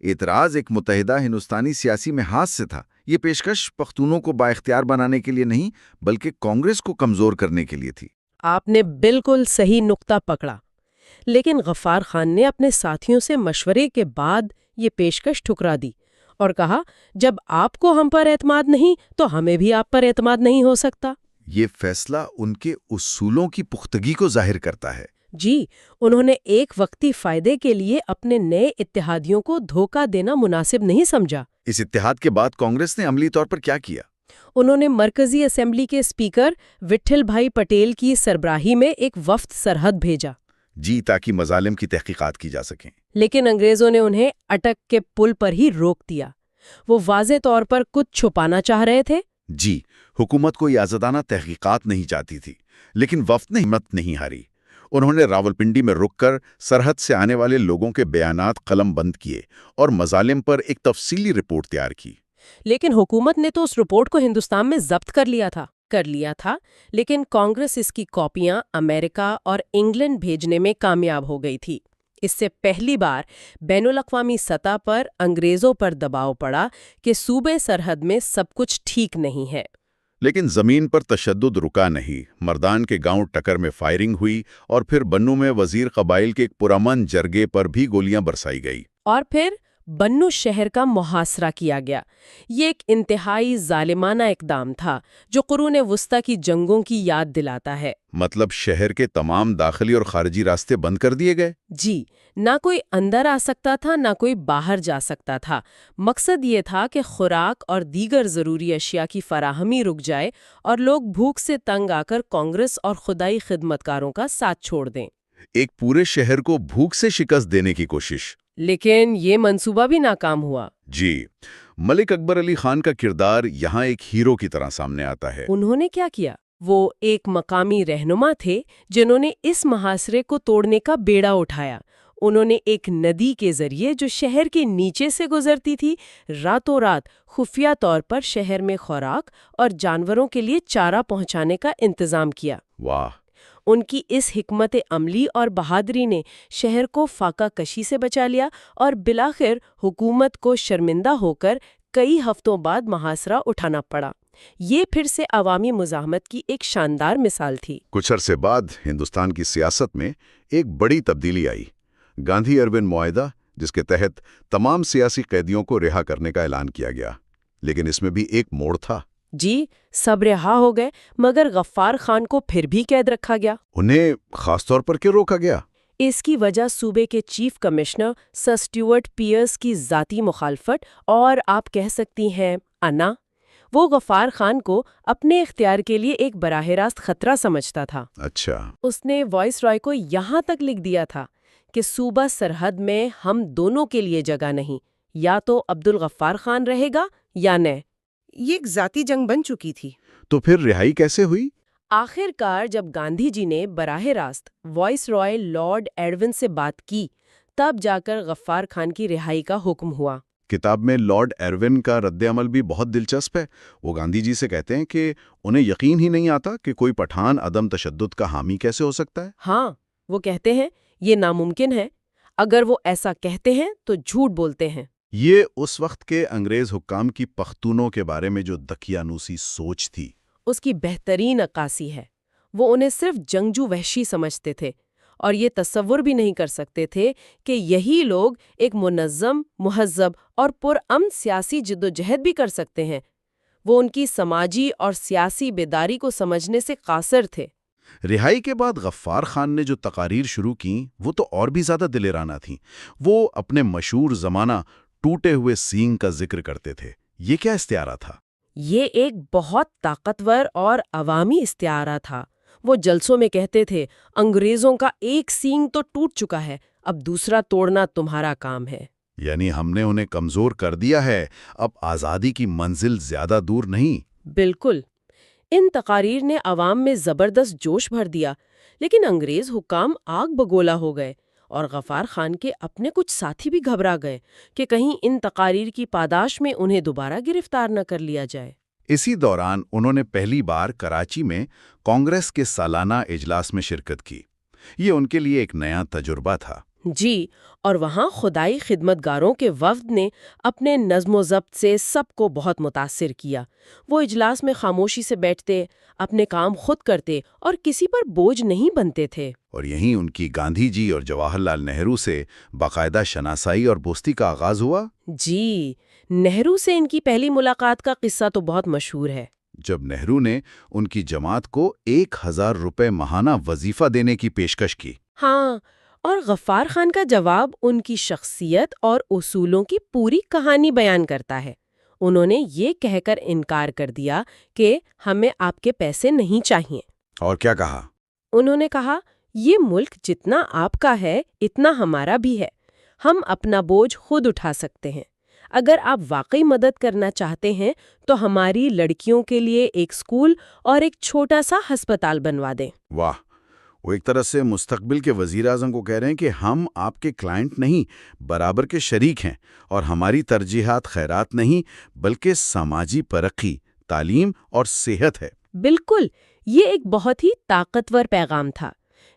اعتراض ایک متحدہ ہندوستانی سیاسی محاذ سے تھا۔ یہ پیشکش پختونوں کو بااختیار بنانے کے لیے نہیں بلکہ کانگریس کو کمزور کرنے کے لیے تھی۔ آپ نے بالکل صحیح نقطہ پکڑا، لیکن غفار خان نے اپنے ساتھیوں سے مشورے کے بعد یہ پیشکش ٹھکرا دی اور کہا، جب آپ کو ہم پر اعتماد نہیں تو ہمیں بھی آپ پر اعتماد نہیں ہو سکتا۔ یہ فیصلہ ان کے اصولوں کی پختگی کو ظاہر کرتا ہے۔ جی، انہوں نے ایک وقتی فائدے کے لیے اپنے نئے اتحادیوں کو دھوکہ دینا مناسب نہیں سمجھا۔ اس اتحاد کے بعد کانگریس نے عملی طور پر کیا کیا؟ انہوں نے مرکزی اسمبلی کے اسپیکر وٹھل بھائی پٹیل کی سربراہی میں ایک وفد سرحد بھیجا۔ جی، تاکہ مظالم کی تحقیقات کی جا سکیں۔ لیکن انگریزوں نے انہیں اٹک کے پل پر ہی روک دیا۔ وہ واضح طور پر کچھ چھپانا چاہ رہے تھے۔ جی، حکومت کو آزادانہ تحقیقات نہیں چاہتی تھی، لیکن وفد نے ہمت نہیں ہاری۔ انہوں نے راولپنڈی میں رک کر سرحد سے آنے والے لوگوں کے بیانات قلم بند کیے اور مظالم پر ایک تفصیلی رپورٹ تیار کی۔ لیکن حکومت نے تو اس رپورٹ کو ہندوستان میں ضبط کر لیا تھا، لیکن کانگریس اس کی کاپیاں امریکہ اور انگلینڈ بھیجنے میں کامیاب ہو گئی تھی۔ اس سے پہلی بار بین الاقوامی سطح پر انگریزوں پر دباؤ پڑا کہ صوبے سرحد میں سب کچھ ٹھیک نہیں ہے۔ لیکن زمین پر تشدد رکا نہیں۔ مردان کے گاؤں ٹکر میں فائرنگ ہوئی اور پھر بنوں میں وزیر قبائل کے ایک پرامن جرگے پر بھی گولیاں برسائی گئی۔ اور پھر بنو شہر کا محاصرہ کیا گیا۔ یہ ایک انتہائی ظالمانہ اقدام تھا جو قرون وسطیٰ کی جنگوں کی یاد دلاتا ہے۔ مطلب شہر کے تمام داخلی اور خارجی راستے بند کر دیے گئے؟ جی، نہ کوئی اندر آ سکتا تھا نہ کوئی باہر جا سکتا تھا۔ مقصد یہ تھا کہ خوراک اور دیگر ضروری اشیاء کی فراہمی رک جائے اور لوگ بھوک سے تنگ آ کر کانگریس اور خدائی خدمتکاروں کا ساتھ چھوڑ دیں۔ ایک پورے شہر کو بھوک سے شکست دینے کی کوشش۔ لیکن یہ منصوبہ بھی ناکام ہوا۔ جی، ملک اکبر علی خان کا کردار یہاں ایک ہیرو کی طرح سامنے آتا ہے۔ انہوں نے کیا کیا؟ وہ ایک مقامی رہنما تھے جنہوں نے اس محاصرے کو توڑنے کا بیڑا اٹھایا۔ انہوں نے ایک ندی کے ذریعے جو شہر کے نیچے سے گزرتی تھی، راتوں رات خفیہ طور پر شہر میں خوراک اور جانوروں کے لیے چارہ پہنچانے کا انتظام کیا۔ واہ! ان کی اس حکمت عملی اور بہادری نے شہر کو فاقہ کشی سے بچا لیا اور بالآخر حکومت کو شرمندہ ہو کر کئی ہفتوں بعد محاصرہ اٹھانا پڑا۔ یہ پھر سے عوامی مزاحمت کی ایک شاندار مثال تھی۔ کچھ عرصے بعد ہندوستان کی سیاست میں ایک بڑی تبدیلی آئی۔ گاندھی اربن معاہدہ، جس کے تحت تمام سیاسی قیدیوں کو رہا کرنے کا اعلان کیا گیا، لیکن اس میں بھی ایک موڑ تھا۔ جی، سب رہا ہو گئے مگر غفار خان کو پھر بھی قید رکھا گیا۔ انہیں خاص طور پر کیوں روکا گیا؟ اس کی وجہ صوبے کے چیف کمشنر سر اسٹیورٹ پیئرس کی ذاتی مخالفت اور آپ کہہ سکتی ہیں انا۔ وہ غفار خان کو اپنے اختیار کے لیے ایک براہ راست خطرہ سمجھتا تھا۔ اچھا۔ اس نے وائس رائے کو یہاں تک لکھ دیا تھا کہ صوبہ سرحد میں ہم دونوں کے لیے جگہ نہیں، یا تو عبدالغفار خان رہے گا یا نہ۔ یہ ایک ذاتی جنگ بن چکی تھی۔ تو پھر رہائی کیسے ہوئی؟ آخر کار جب گاندھی جی نے براہ راست وائس رائے لارڈ ایڈون سے بات کی، تب جا کر غفار خان کی رہائی کا حکم ہوا۔ کتاب میں لارڈ ایروین کا رد عمل بھی بہت دلچسپ ہے۔ وہ گاندھی جی سے کہتے ہیں کہ انہیں یقین ہی نہیں آتا کہ کوئی پٹھان عدم تشدد کا حامی کیسے ہو سکتا ہے۔ ہاں، وہ کہتے ہیں یہ ناممکن ہے۔ اگر وہ ایسا کہتے ہیں تو جھوٹ بولتے ہیں۔ یہ اس وقت کے انگریز حکام کی پختونوں کے بارے میں جو دقیانوسی سوچ تھی، اس کی بہترین عکاسی ہے۔ وہ انہیں صرف جنگجو وحشی سمجھتے تھے اور یہ تصور بھی نہیں کر سکتے تھے کہ یہی لوگ ایک منظم، مہذب اور پرامن سیاسی جدوجہد بھی کر سکتے ہیں۔ وہ ان کی سماجی اور سیاسی بیداری کو سمجھنے سے قاصر تھے۔ رہائی کے بعد غفار خان نے جو تقاریر شروع کیں وہ تو اور بھی زیادہ دلیرانہ تھیں۔ وہ اپنے مشہور زمانہ ٹوٹے ہوئے سینگ کا ذکر کرتے تھے۔ یہ کیا استعارہ تھا؟ یہ ایک بہت طاقتور اور عوامی استعارہ تھا۔ وہ جلسوں میں کہتے تھے، انگریزوں کا ایک سینگ تو ٹوٹ چکا ہے، اب دوسرا توڑنا تمہارا کام ہے۔ یعنی ہم نے انہیں کمزور کر دیا ہے، اب آزادی کی منزل زیادہ دور نہیں۔ بالکل۔ ان تقاریر نے عوام میں زبردست جوش بھر دیا، لیکن انگریز حکام آگ بگولا ہو گئے اور غفار خان کے اپنے کچھ ساتھی بھی گھبرا گئے کہ کہیں ان تقاریر کی پاداش میں انہیں دوبارہ گرفتار نہ کر لیا جائے۔ اسی دوران انہوں نے پہلی بار کراچی میں کانگریس کے سالانہ اجلاس میں شرکت کی۔ یہ ان کے لیے ایک نیا تجربہ تھا۔ جی، اور وہاں خدائی خدمتگاروں کے وفد نے اپنے نظم و ضبط سے سب کو بہت متاثر کیا۔ وہ اجلاس میں خاموشی سے بیٹھتے، اپنے کام خود کرتے اور کسی پر بوجھ نہیں بنتے تھے۔ اور یہیں ان کی گاندھی جی اور جواہر لال نہرو سے باقاعدہ شناسائی اور دوستی کا آغاز ہوا۔ جی، نہرو سے ان کی پہلی ملاقات کا قصہ تو بہت مشہور ہے۔ جب نہرو نے ان کی جماعت کو 1000 روپے ماہانہ وظیفہ دینے کی پیشکش کی۔ ہاں، اور غفار خان کا جواب ان کی شخصیت اور اصولوں کی پوری کہانی بیان کرتا ہے۔ انہوں نے یہ کہہ کر انکار کر دیا کہ ہمیں آپ کے پیسے نہیں چاہیے۔ اور کیا کہا؟ انہوں نے کہا، یہ ملک جتنا آپ کا ہے اتنا ہمارا بھی ہے، ہم اپنا بوجھ خود اٹھا سکتے ہیں۔ اگر آپ واقعی مدد کرنا چاہتے ہیں تو ہماری لڑکیوں کے لیے ایک اسکول اور ایک چھوٹا سا ہسپتال بنوا دیں۔ واہ! وہ ایک طرح سے مستقبل کے وزیر اعظم کو کہہ رہے ہیں کہ ہم آپ کے کلائنٹ نہیں، برابر کے شریک ہیں، اور ہماری ترجیحات خیرات نہیں بلکہ سماجی ترقی، تعلیم اور صحت ہے۔ بالکل، یہ ایک بہت ہی طاقتور پیغام تھا۔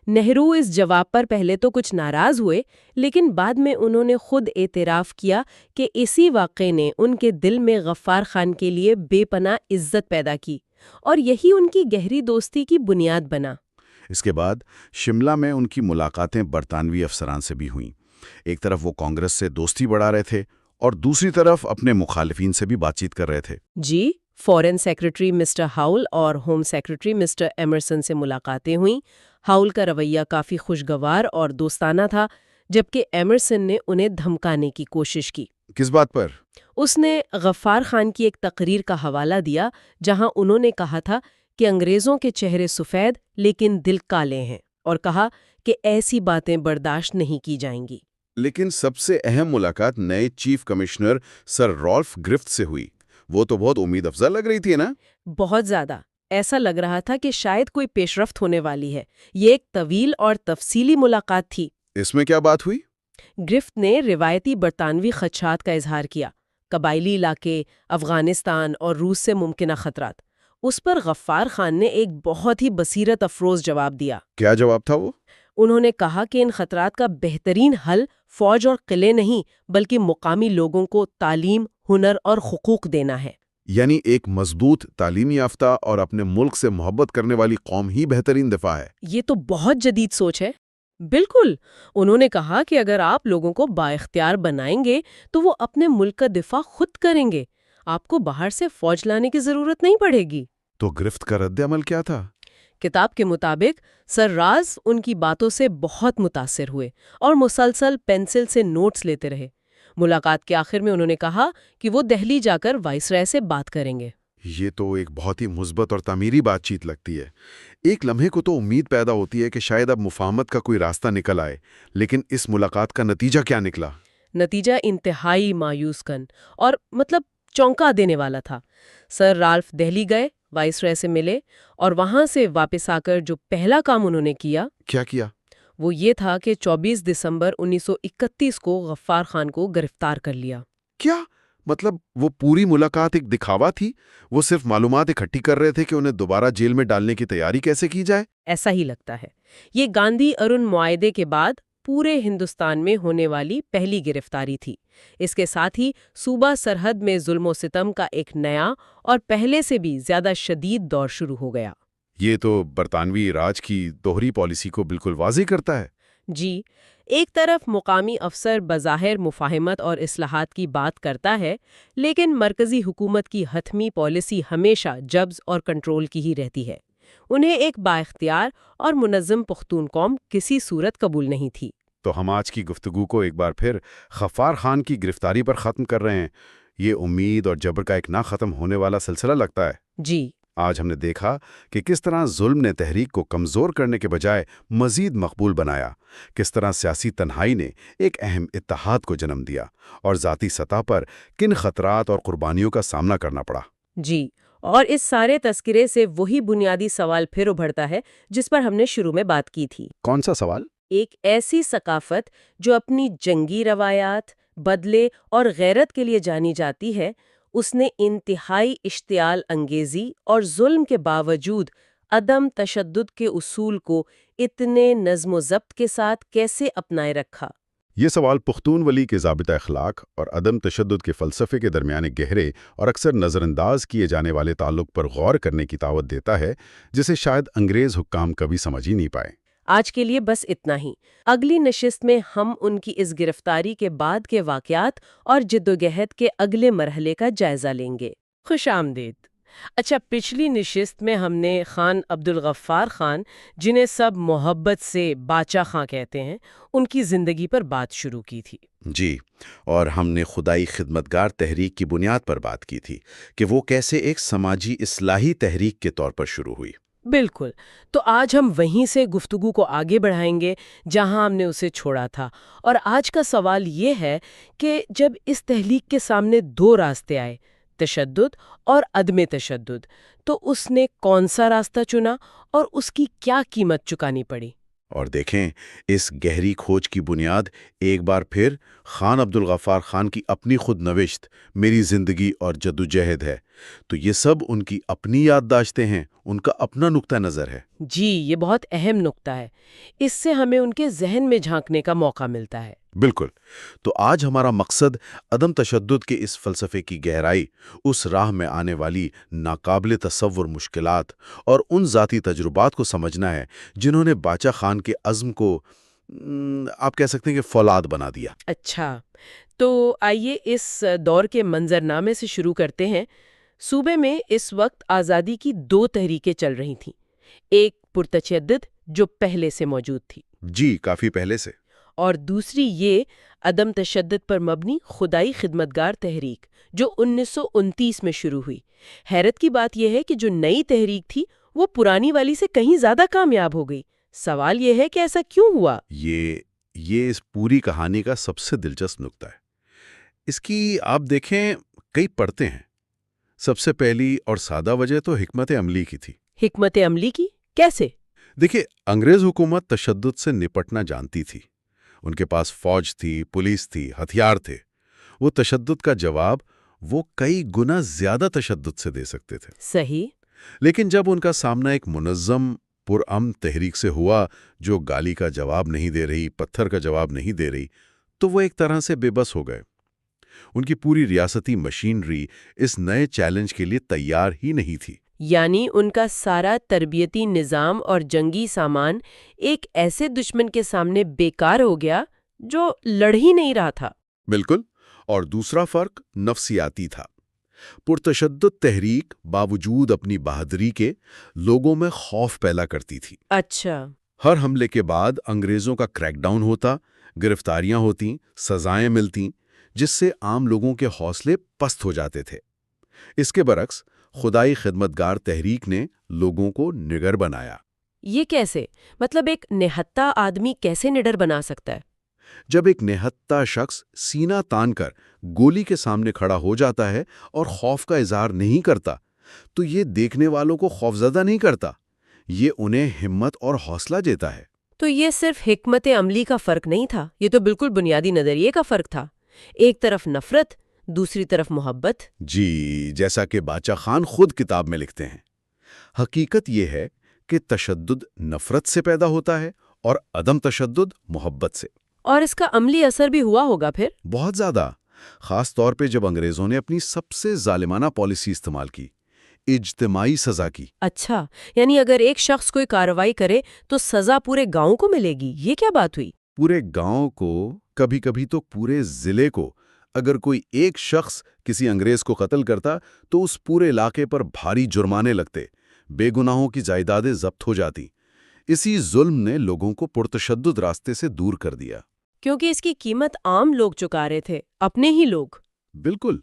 نہرو اس جواب پر پہلے تو کچھ ناراض ہوئے، لیکن بعد میں انہوں نے خود اعتراف کیا کہ اسی واقعے نے ان کے دل میں غفار خان کے لیے بے پناہ عزت پیدا کی، اور یہی ان کی گہری دوستی کی بنیاد بنا۔ اس کے بعد شملہ میں ان کی ملاقاتیں برطانوی افسران سے بھی ہوئیں۔ ایک طرف وہ کانگریس سے دوستی بڑھا رہے تھے اور دوسری طرف اپنے مخالفین سے بھی بات چیت کر رہے تھے۔ جی، فورن سیکرٹری مسٹر ہاؤل اور ہوم سیکرٹری مسٹر ایمرسن سے ملاقاتیں ہوئیں۔ ہاؤل کا رویہ کافی خوشگوار اور دوستانہ تھا، جبکہ ایمرسن نے انہیں دھمکانے کی کوشش کی۔ کس بات پر؟ اس نے غفار خان کی ایک تقریر کا حوالہ دیا جہاں انہوں نے کہا تھا کہ انگریزوں کے چہرے سفید لیکن دل کالے ہیں، اور کہا کہ ایسی باتیں برداشت نہیں کی جائیں گی۔ لیکن سب سے اہم ملاقات نئے چیف کمشنر سر رالف گرفت سے ہوئی۔ وہ تو بہت امید افزا لگ رہی تھی نا؟ بہت زیادہ۔ ایسا لگ رہا تھا کہ شاید کوئی پیش رفت ہونے والی ہے۔ یہ ایک طویل اور تفصیلی ملاقات تھی۔ اس میں کیا بات ہوئی؟ گرفت نے روایتی برطانوی خدشات کا اظہار کیا، قبائلی علاقے، افغانستان اور روس سے ممکنہ خطرات۔ اس پر غفار خان نے ایک بہت ہی بصیرت افروز جواب دیا۔ کیا جواب تھا وہ؟ انہوں نے کہا کہ ان خطرات کا بہترین حل فوج اور قلعے نہیں بلکہ مقامی لوگوں کو تعلیم، ہنر اور حقوق دینا ہے۔ یعنی ایک مضبوط، تعلیم یافتہ اور اپنے ملک سے محبت کرنے والی قوم ہی بہترین دفاع ہے۔ یہ تو بہت جدید سوچ ہے۔ بالکل، انہوں نے کہا کہ اگر آپ لوگوں کو بااختیار بنائیں گے تو وہ اپنے ملک کا دفاع خود کریں گے۔ آپ کو باہر سے فوج لانے کی ضرورت نہیں پڑے گی۔ تو گرفت کا رد عمل کیا تھا؟ کتاب کے مطابق سر راز ان کی باتوں سے بہت متاثر ہوئے اور مسلسل پینسل سے نوٹس لیتے رہے۔ ملاقات کے آخر میں انہوں نے کہا کہ وہ دہلی جا کر وائسرائے سے بات کریں گے۔ یہ تو ایک بہت ہی مثبت اور تعمیری بات چیت لگتی ہے۔ ایک لمحے کو تو امید پیدا ہوتی ہے کہ شاید اب مفاہمت کا کوئی راستہ نکل آئے، لیکن اس ملاقات کا نتیجہ کیا نکلا؟ نتیجہ انتہائی مایوس کن اور چونکا دینے والا تھا۔ سر رالف دہلی گئے، وائسرائے سے ملے، اور وہاں سے واپس آ کر جو پہلا کام انہوں نے کیا وہ یہ تھا کہ 24 دسمبر 1931 کو غفار خان کو گرفتار کر لیا۔ کیا مطلب وہ پوری ملاقات ایک دکھاوا تھی؟ وہ صرف معلومات اکٹھی کر رہے تھے کہ انہیں دوبارہ جیل میں ڈالنے کی تیاری کیسے کی جائے؟ ایسا ہی لگتا ہے۔ یہ گاندھی ارون معاہدے کے بعد پورے ہندوستان میں ہونے والی پہلی گرفتاری تھی۔ اس کے ساتھ ہی صوبہ سرحد میں ظلم و ستم کا ایک نیا اور پہلے سے بھی زیادہ شدید دور شروع ہو گیا۔ یہ تو برطانوی راج کی دوہری پالیسی کو بالکل واضح کرتا ہے۔ جی، ایک طرف مقامی افسر بظاہر مفاہمت اور اصلاحات کی بات کرتا ہے، لیکن مرکزی حکومت کی حتمی پالیسی ہمیشہ جبر اور کنٹرول کی ہی رہتی ہے۔ انہیں ایک بااختیار اور منظم پختون قوم کسی صورت قبول نہیں تھی۔ تو ہم آج کی گفتگو کو ایک بار پھر غفار خان کی گرفتاری پر ختم کر رہے ہیں۔ یہ امید اور جبر کا ایک نہ ختم ہونے والا سلسلہ لگتا ہے۔ جی، آج ہم نے دیکھا کہ کس طرح ظلم نے تحریک کو کمزور کرنے کے بجائے مزید مقبول بنایا، کس طرح سیاسی تنہائی نے ایک اہم اتحاد کو جنم دیا، اور ذاتی سطح پر کن خطرات اور قربانیوں کا سامنا کرنا پڑا۔ جی، اور اس سارے تذکرے سے وہی بنیادی سوال پھر ابھرتا ہے جس پر ہم نے شروع میں بات کی تھی۔ کون سا سوال؟ ایک ایسی ثقافت جو اپنی جنگی روایات، بدلے اور غیرت کے لیے جانی جاتی ہے، اس نے انتہائی اشتعال انگیزی اور ظلم کے باوجود عدم تشدد کے اصول کو اتنے نظم و ضبط کے ساتھ کیسے اپنائے رکھا؟ یہ سوال پختون ولی کے ضابطہ اخلاق اور عدم تشدد کے فلسفے کے درمیان ایک گہرے اور اکثر نظر انداز کیے جانے والے تعلق پر غور کرنے کی دعوت دیتا ہے، جسے شاید انگریز حکام کبھی سمجھ ہی نہیں پائے۔ آج کے لیے بس اتنا ہی۔ اگلی نشست میں ہم ان کی اس گرفتاری کے بعد کے واقعات اور جدوجہد کے اگلے مرحلے کا جائزہ لیں گے۔ خوش آمدید۔ اچھا، پچھلی نشست میں ہم نے خان عبدالغفار خان، جنہیں سب محبت سے باچا خاں کہتے ہیں، ان کی زندگی پر بات شروع کی تھی۔ جی، اور ہم نے خدائی خدمتگار تحریک کی بنیاد پر بات کی تھی کہ وہ کیسے ایک سماجی اصلاحی تحریک کے طور پر شروع ہوئی۔ بالکل، تو آج ہم وہیں سے گفتگو کو آگے بڑھائیں گے جہاں ہم نے اسے چھوڑا تھا، اور آج کا سوال یہ ہے کہ جب اس تحریک کے سامنے دو راستے آئے، تشدد اور عدم تشدد، تو اس نے کون سا راستہ چنا اور اس کی کیا قیمت چکانی پڑی؟ اور دیکھیں، اس گہری کھوج کی بنیاد ایک بار پھر خان عبدالغفار خان کی اپنی خود نوشت میری زندگی اور جدوجہد ہے۔ تو یہ سب ان کی اپنی یادداشتیں ہیں، ان کا اپنا نقطہ نظر ہے۔ جی، یہ بہت اہم نقطہ ہے۔ اس سے ہمیں ان کے ذہن میں جھانکنے کا موقع ملتا ہے۔ بالکل۔ تو آج ہمارا مقصد عدم تشدد کے اس فلسفے کی گہرائی، اس راہ میں آنے والی ناقابل تصور مشکلات اور ان ذاتی تجربات کو سمجھنا ہے جنہوں نے باچا خان کے عزم کو آپ کہہ سکتے ہیں کہ فولاد بنا دیا۔ اچھا، تو آئیے اس دور کے منظرنامے سے شروع کرتے ہیں۔ صوبے میں اس وقت آزادی کی دو تحریکیں چل رہی تھیں، ایک پرتشدد جو پہلے سے موجود تھی، جی کافی پہلے سے، اور دوسری یہ عدم تشدد پر مبنی خدائی خدمتگار تحریک جو 1929 میں شروع ہوئی۔ حیرت کی بات یہ ہے کہ جو نئی تحریک تھی وہ پرانی والی سے کہیں زیادہ کامیاب ہو گئی۔ سوال یہ ہے کہ ایسا کیوں ہوا؟ یہ اس پوری کہانی کا سب سے دلچسپ نقطہ ہے۔ اس کی آپ دیکھیں کئی پڑھتے ہیں۔ سب سے پہلی اور سادہ وجہ تو حکمت عملی کی تھی۔ حکمت عملی کی؟ کیسے؟ دیکھیں، انگریز حکومت تشدد سے نپٹنا جانتی تھی۔ ان کے پاس فوج تھی، پولیس تھی، ہتھیار تھے۔ وہ تشدد کا جواب وہ کئی گنا زیادہ تشدد سے دے سکتے تھے۔ صحیح۔ لیکن جب ان کا سامنا ایک منظم پرامن تحریک سے ہوا جو گالی کا جواب نہیں دے رہی، پتھر کا جواب نہیں دے رہی، تو وہ ایک طرح سے بے بس ہو گئے۔ ان کی پوری ریاستی مشینری اس نئے چیلنج کے لیے تیار ہی نہیں تھی۔ یعنی ان کا سارا تربیتی نظام اور جنگی سامان ایک ایسے دشمن کے سامنے بیکار ہو گیا جو لڑ ہی نہیں رہا تھا۔ بالکل، اور دوسرا فرق نفسیاتی تھا۔ پرتشدد تحریک باوجود اپنی بہادری کے لوگوں میں خوف پیدا کرتی تھی۔ اچھا۔ ہر حملے کے بعد انگریزوں کا کریک ڈاؤن ہوتا، گرفتاریاں ہوتیں، سزائیں ملتیں، جس سے عام لوگوں کے حوصلے پست ہو جاتے تھے۔ اس کے برعکس خدائی خدمتگار تحریک نے لوگوں کو نڈر بنایا۔ یہ کیسے؟ مطلب ایک نہتہ آدمی کیسے نڈر بنا سکتا ہے؟ جب ایک نہتہ شخص سینہ تان کر گولی کے سامنے کھڑا ہو جاتا ہے اور خوف کا اظہار نہیں کرتا، تو یہ دیکھنے والوں کو خوفزدہ نہیں کرتا، یہ انہیں ہمت اور حوصلہ دیتا ہے۔ تو یہ صرف حکمت عملی کا فرق نہیں تھا، یہ تو بالکل بنیادی نظریے کا فرق تھا۔ ایک طرف نفرت، دوسری طرف محبت۔ جی، جیسا کہ باچا خان خود کتاب میں لکھتے ہیں، حقیقت یہ ہے کہ تشدد نفرت سے پیدا ہوتا ہے اور عدم تشدد محبت سے۔ اور اس کا عملی اثر بھی ہوا ہوگا پھر؟ بہت زیادہ، خاص طور پہ جب انگریزوں نے اپنی سب سے ظالمانہ پالیسی استعمال کی، اجتماعی سزا کی۔ اچھا، یعنی اگر ایک شخص کوئی کارروائی کرے تو سزا پورے گاؤں کو ملے گی، یہ کیا بات ہوئی؟ پورے گاؤں کو، کبھی کبھی تو پورے ضلع کو۔ اگر کوئی ایک شخص کسی انگریز کو قتل کرتا تو اس پورے علاقے پر بھاری جرمانے لگتے، بے گناہوں کی جائیدادیں ضبط ہو جاتی۔ اسی ظلم نے لوگوں کو پرتشدد راستے سے دور کر دیا۔ کیونکہ اس کی قیمت عام لوگ چکا رہے تھے، اپنے ہی لوگ۔ بالکل،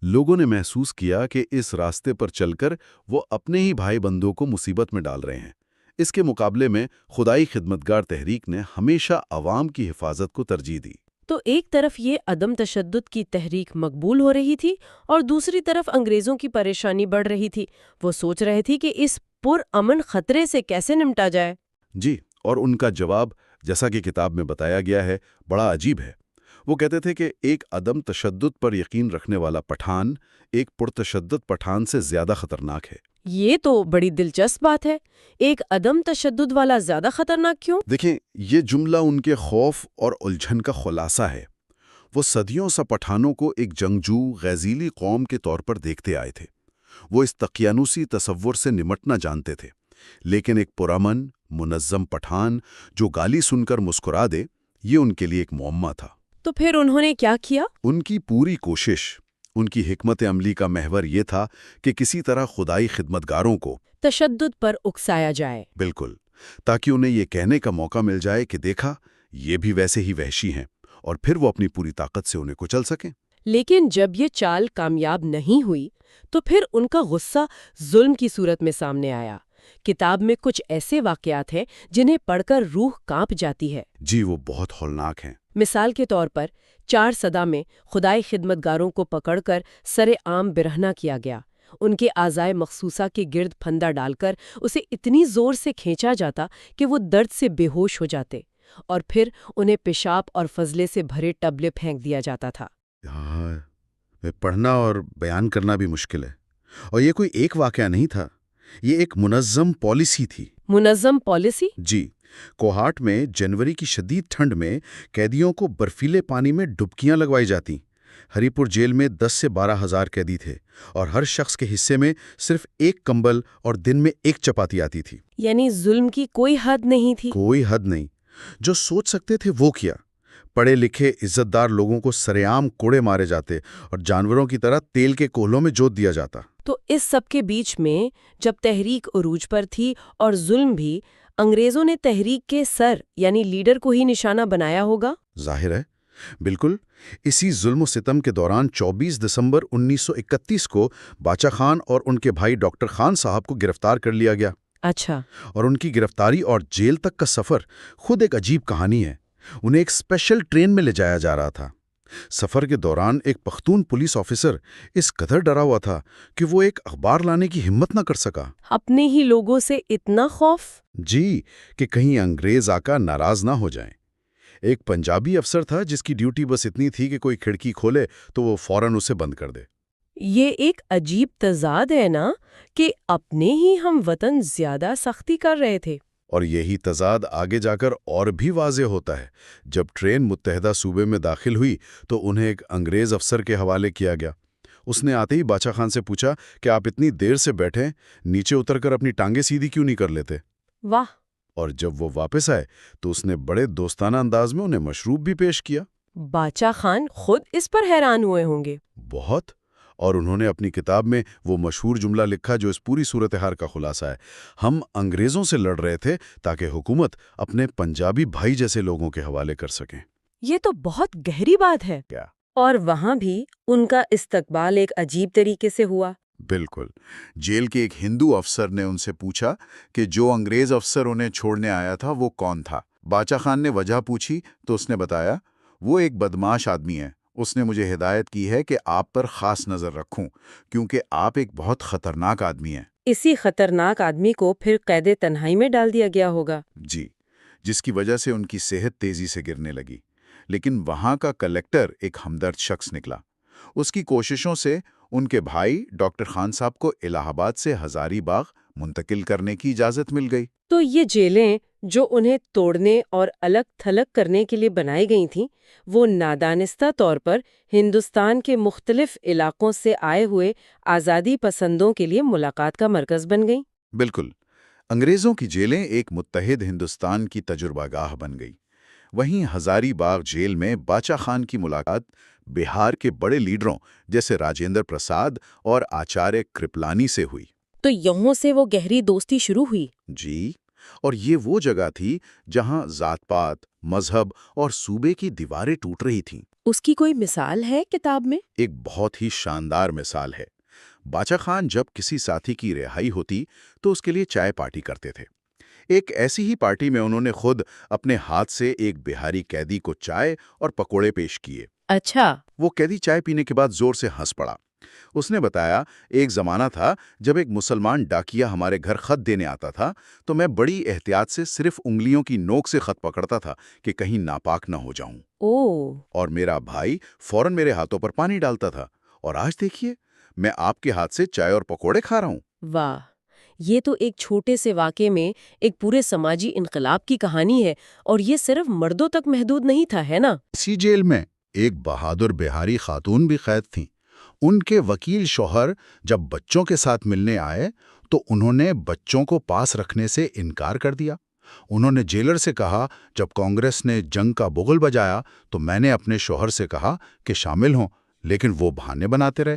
لوگوں نے محسوس کیا کہ اس راستے پر چل کر وہ اپنے ہی بھائی بندوں کو مصیبت میں ڈال رہے ہیں۔ اس کے مقابلے میں خدائی خدمتگار تحریک نے ہمیشہ عوام کی حفاظت کو ترجیح دی۔ تو ایک طرف یہ عدم تشدد کی تحریک مقبول ہو رہی تھی اور دوسری طرف انگریزوں کی پریشانی بڑھ رہی تھی۔ وہ سوچ رہے تھے کہ اس پرامن خطرے سے کیسے نمٹا جائے۔ جی، اور ان کا جواب، جیسا کہ کتاب میں بتایا گیا ہے، بڑا عجیب ہے۔ وہ کہتے تھے کہ ایک عدم تشدد پر یقین رکھنے والا پٹھان ایک پرتشدد پٹھان سے زیادہ خطرناک ہے۔ یہ تو بڑی دلچسپ بات ہے۔ ایک عدم تشدد والا زیادہ خطرناک کیوں؟ دیکھیں، یہ جملہ ان کے خوف اور الجھن کا خلاصہ ہے۔ وہ صدیوں سے پٹھانوں کو ایک جنگجو، غیزیلی قوم کے طور پر دیکھتے آئے تھے۔ وہ اس تقیانوسی تصور سے نمٹنا جانتے تھے، لیکن ایک پرامن، منظم پٹھان جو گالی سن کر مسکرا دے، یہ ان کے لیے ایک معمہ تھا۔ تو پھر انہوں نے کیا کیا؟ ان کی پوری کوشش، ان کی حکمت عملی کا محور یہ تھا کہ کسی طرح خدائی خدمتگاروں کو تشدد پر اکسایا جائے۔ بالکل، تاکہ انہیں یہ کہنے کا موقع مل جائے کہ دیکھا، یہ بھی ویسے ہی وحشی ہیں، اور پھر وہ اپنی پوری طاقت سے انہیں کچل سکیں۔ لیکن جب یہ چال کامیاب نہیں ہوئی تو پھر ان کا غصہ ظلم کی صورت میں سامنے آیا۔ کتاب میں کچھ ایسے واقعات ہیں جنہیں پڑھ کر روح کانپ جاتی ہے۔ جی، وہ بہت ہولناک ہیں۔ مثال کے طور پر 4 صدا میں خدائی خدمتگاروں کو پکڑ کر سر عام برہنہ کیا گیا۔ ان کے اعضائے مخصوصہ کے گرد پھندا ڈال کر اسے اتنی زور سے کھینچا جاتا کہ وہ درد سے بے ہوش ہو جاتے، اور پھر انہیں پیشاب اور فضلے سے بھرے ٹبلے پھینک دیا جاتا تھا۔ پڑھنا اور بیان کرنا بھی مشکل ہے۔ اور یہ کوئی ایک واقعہ نہیں تھا، یہ ایک منظم پالیسی تھی۔ منظم پالیسی؟ جی، کوہاٹ میں جنوری کی شدید ٹھنڈ میں قیدیوں کو برفیلے پانی میں ڈبکیاں لگوائی جاتیں۔ ہری پور جیل میں 10 سے 12 ہزار قیدی تھے، اور ہر شخص کے حصے میں صرف ایک کمبل اور دن میں ایک چپاتی آتی تھی۔ یعنی ظلم کی کوئی حد نہیں تھی؟ کوئی حد نہیں۔ جو سوچ سکتے تھے وہ کیا۔ پڑھے لکھے عزت دار لوگوں کو سرعام کوڑے مارے جاتے اور جانوروں کی طرح تیل کے کوہلوں میں جوت دیا جاتا۔ تو اس سب کے بیچ میں جب تحریک عروج پر تھی اور ظلم بھی، انگریزوں نے تحریک کے سر یعنی لیڈر کو ہی نشانہ بنایا ہوگا؟ ظاہر ہے، بالکل۔ اسی ظلم و ستم کے دوران 24 دسمبر 1931 کو باچا خان اور ان کے بھائی ڈاکٹر خان صاحب کو گرفتار کر لیا گیا۔ اچھا۔ اور ان کی گرفتاری اور جیل تک کا سفر خود ایک عجیب کہانی ہے۔ انہیں ایک اسپیشل ٹرین میں لے جایا جا رہا تھا۔ سفر کے دوران ایک پختون پولیس آفیسر اس قدر ڈرا ہوا تھا کہ وہ ایک اخبار لانے کی ہمت نہ کر سکا۔ اپنے ہی لوگوں سے اتنا خوف؟ جی، کہ کہیں انگریز آقا ناراض نہ ہو جائیں۔ ایک پنجابی افسر تھا جس کی ڈیوٹی بس اتنی تھی کہ کوئی کھڑکی کھولے تو وہ فوراً اسے بند کر دے۔ یہ ایک عجیب تضاد ہے نا، کہ اپنے ہی ہم وطن زیادہ سختی کر رہے تھے۔ اور یہی تضاد آگے جا کر اور بھی واضح ہوتا ہے۔ جب ٹرین متحدہ صوبے میں داخل ہوئی تو انہیں ایک انگریز افسر کے حوالے کیا گیا۔ اس نے آتے ہی باچا خان سے پوچھا کہ آپ اتنی دیر سے بیٹھے، نیچے اتر کر اپنی ٹانگیں سیدھی کیوں نہیں کر لیتے؟ واہ! اور جب وہ واپس آئے تو اس نے بڑے دوستانہ انداز میں انہیں مشروب بھی پیش کیا۔ باچا خان خود اس پر حیران ہوئے ہوں گے۔ بہت۔ اور انہوں نے اپنی کتاب میں وہ مشہور جملہ لکھا جو اس پوری صورتحال کا خلاصہ ہے: ہم انگریزوں سے لڑ رہے تھے تاکہ حکومت اپنے پنجابی بھائی جیسے لوگوں کے حوالے کر سکیں۔ یہ تو بہت گہری بات ہے۔ کیا؟ اور وہاں بھی ان کا استقبال ایک عجیب طریقے سے ہوا۔ بالکل۔ جیل کے ایک ہندو افسر نے ان سے پوچھا کہ جو انگریز افسر انہیں چھوڑنے آیا تھا وہ کون تھا۔ باچا خان نے وجہ پوچھی تو اس نے بتایا، وہ ایک بدماش آدمی ہے، اس نے مجھے ہدایت کی ہے کہ آپ پر خاص نظر رکھوں کیونکہ آپ ایک بہت خطرناک آدمی ہیں۔ اسی خطرناک آدمی کو پھر قید تنہائی میں ڈال دیا گیا ہوگا۔ جی، جس کی وجہ سے ان کی صحت تیزی سے گرنے لگی۔ لیکن وہاں کا کلیکٹر ایک ہمدرد شخص نکلا۔ اس کی کوششوں سے ان کے بھائی ڈاکٹر خان صاحب کو الہ آباد سے ہزاری باغ منتقل کرنے کی اجازت مل گئی۔ تو یہ جیلیں جو انہیں توڑنے اور الگ تھلگ کرنے کے لیے بنائی گئی تھیں، وہ نادانستہ طور پر ہندوستان کے مختلف علاقوں سے آئے ہوئے آزادی پسندوں کے لیے ملاقات کا مرکز بن گئیں۔ بالکل۔ انگریزوں کی جیلیں ایک متحد ہندوستان کی تجربہ گاہ بن گئی۔ وہیں ہزاری باغ جیل میں باچا خان کی ملاقات بہار کے بڑے لیڈروں جیسے راجندر پرساد اور آچاریہ کرپلانی سے ہوئی۔ تو یہاں سے وہ گہری دوستی شروع ہوئی۔ جی، اور یہ وہ جگہ تھی جہاں ذات پات، مذہب اور صوبے کی دیواریں ٹوٹ رہی تھیں۔ اس کی کوئی مثال ہے کتاب میں؟ ایک بہت ہی شاندار مثال ہے۔ باچا خان جب کسی ساتھی کی رہائی ہوتی تو اس کے لیے چائے پارٹی کرتے تھے۔ ایک ایسی ہی پارٹی میں انہوں نے خود اپنے ہاتھ سے ایک بہاری قیدی کو چائے اور پکوڑے پیش کیے۔ اچھا۔ وہ قیدی چائے پینے کے بعد زور سے ہنس پڑا۔ اس نے بتایا، ایک زمانہ تھا جب ایک مسلمان ڈاکیا ہمارے گھر خط دینے آتا تھا تو میں بڑی احتیاط سے صرف انگلیوں کی نوک سے خط پکڑتا تھا کہ کہیں ناپاک نہ ہو جاؤں۔ اور میرا بھائی فوراً میرے ہاتھوں پر پانی ڈالتا تھا، اور آج دیکھیے میں آپ کے ہاتھ سے چائے اور پکوڑے کھا رہا ہوں۔ واہ! یہ تو ایک چھوٹے سے واقعے میں ایک پورے سماجی انقلاب کی کہانی ہے، اور یہ صرف مردوں تک محدود نہیں تھا، ہے نا؟ اسی جیل میں ایک بہادر بہاری خاتون بھی قید تھیں۔ ان کے وکیل شوہر جب بچوں کے ساتھ ملنے آئے تو انہوں نے بچوں کو پاس رکھنے سے انکار کر دیا۔ انہوں نے جیلر سے کہا، جب کانگریس نے جنگ کا بغل بجایا تو میں نے اپنے شوہر سے کہا کہ شامل ہوں، لیکن وہ بہانے بناتے رہے۔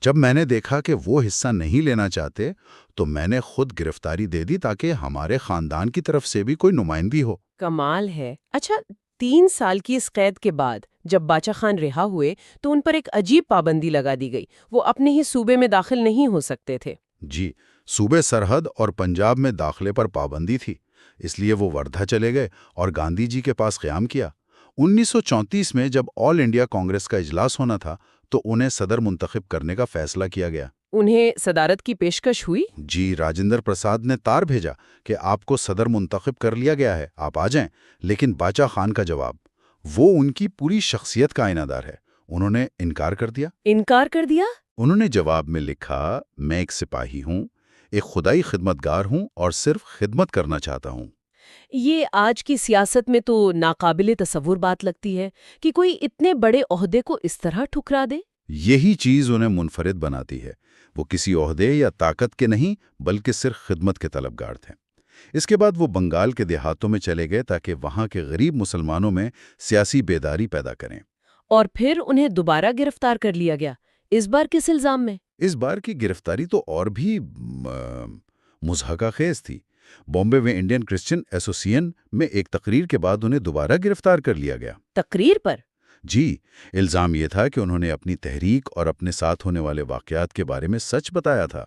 جب میں نے دیکھا کہ وہ حصہ نہیں لینا چاہتے تو میں نے خود گرفتاری دے دی تاکہ ہمارے خاندان کی طرف سے بھی کوئی نمائندگی ہو۔ کمال ہے۔ اچھا، 3 سال کی اس قید کے بعد جب باچا خان رہا ہوئے تو ان پر ایک عجیب پابندی لگا دی گئی، وہ اپنے ہی صوبے میں داخل نہیں ہو سکتے تھے۔ جی، صوبے سرحد اور پنجاب میں داخلے پر پابندی تھی، اس لیے وہ وردھا چلے گئے اور گاندھی جی کے پاس قیام کیا۔ 1934 میں جب آل انڈیا کانگریس کا اجلاس ہونا تھا تو انہیں صدر منتخب کرنے کا فیصلہ کیا گیا۔ انہیں صدارت کی پیشکش ہوئی؟ جی، راجندر پرساد نے تار بھیجا کہ آپ کو صدر منتخب کر لیا گیا ہے، آپ آ جائیں۔ لیکن باچا خان کا جواب، وہ ان کی پوری شخصیت کا آئینہ دار ہے، انہوں نے انکار کر دیا۔ انکار کر دیا؟ انہوں نے جواب میں لکھا، میں ایک سپاہی ہوں، ایک خدائی خدمتگار ہوں اور صرف خدمت کرنا چاہتا ہوں۔ یہ آج کی سیاست میں تو ناقابل تصور بات لگتی ہے کہ کوئی اتنے بڑے عہدے کو اس طرح ٹھکرا دے۔ یہی چیز انہیں منفرد بناتی ہے۔ وہ کسی عہدے یا طاقت کے نہیں بلکہ صرف خدمت کے طلبگار تھے۔ اس کے بعد وہ بنگال کے دیہاتوں میں چلے گئے تاکہ وہاں کے غریب مسلمانوں میں سیاسی بیداری پیدا کریں۔ اور پھر انہیں دوبارہ گرفتار کر لیا گیا، اس بار کس الزام میں؟ اس بار کی گرفتاری تو اور بھی مضحکہ خیز تھی۔ بامبے میں انڈین کرسچن ایسوسیشن میں ایک تقریر کے بعد انہیں دوبارہ گرفتار کر لیا گیا۔ تقریر پر؟ جی، الزام یہ تھا کہ انہوں نے اپنی تحریک اور اپنے ساتھ ہونے والے واقعات کے بارے میں سچ بتایا تھا۔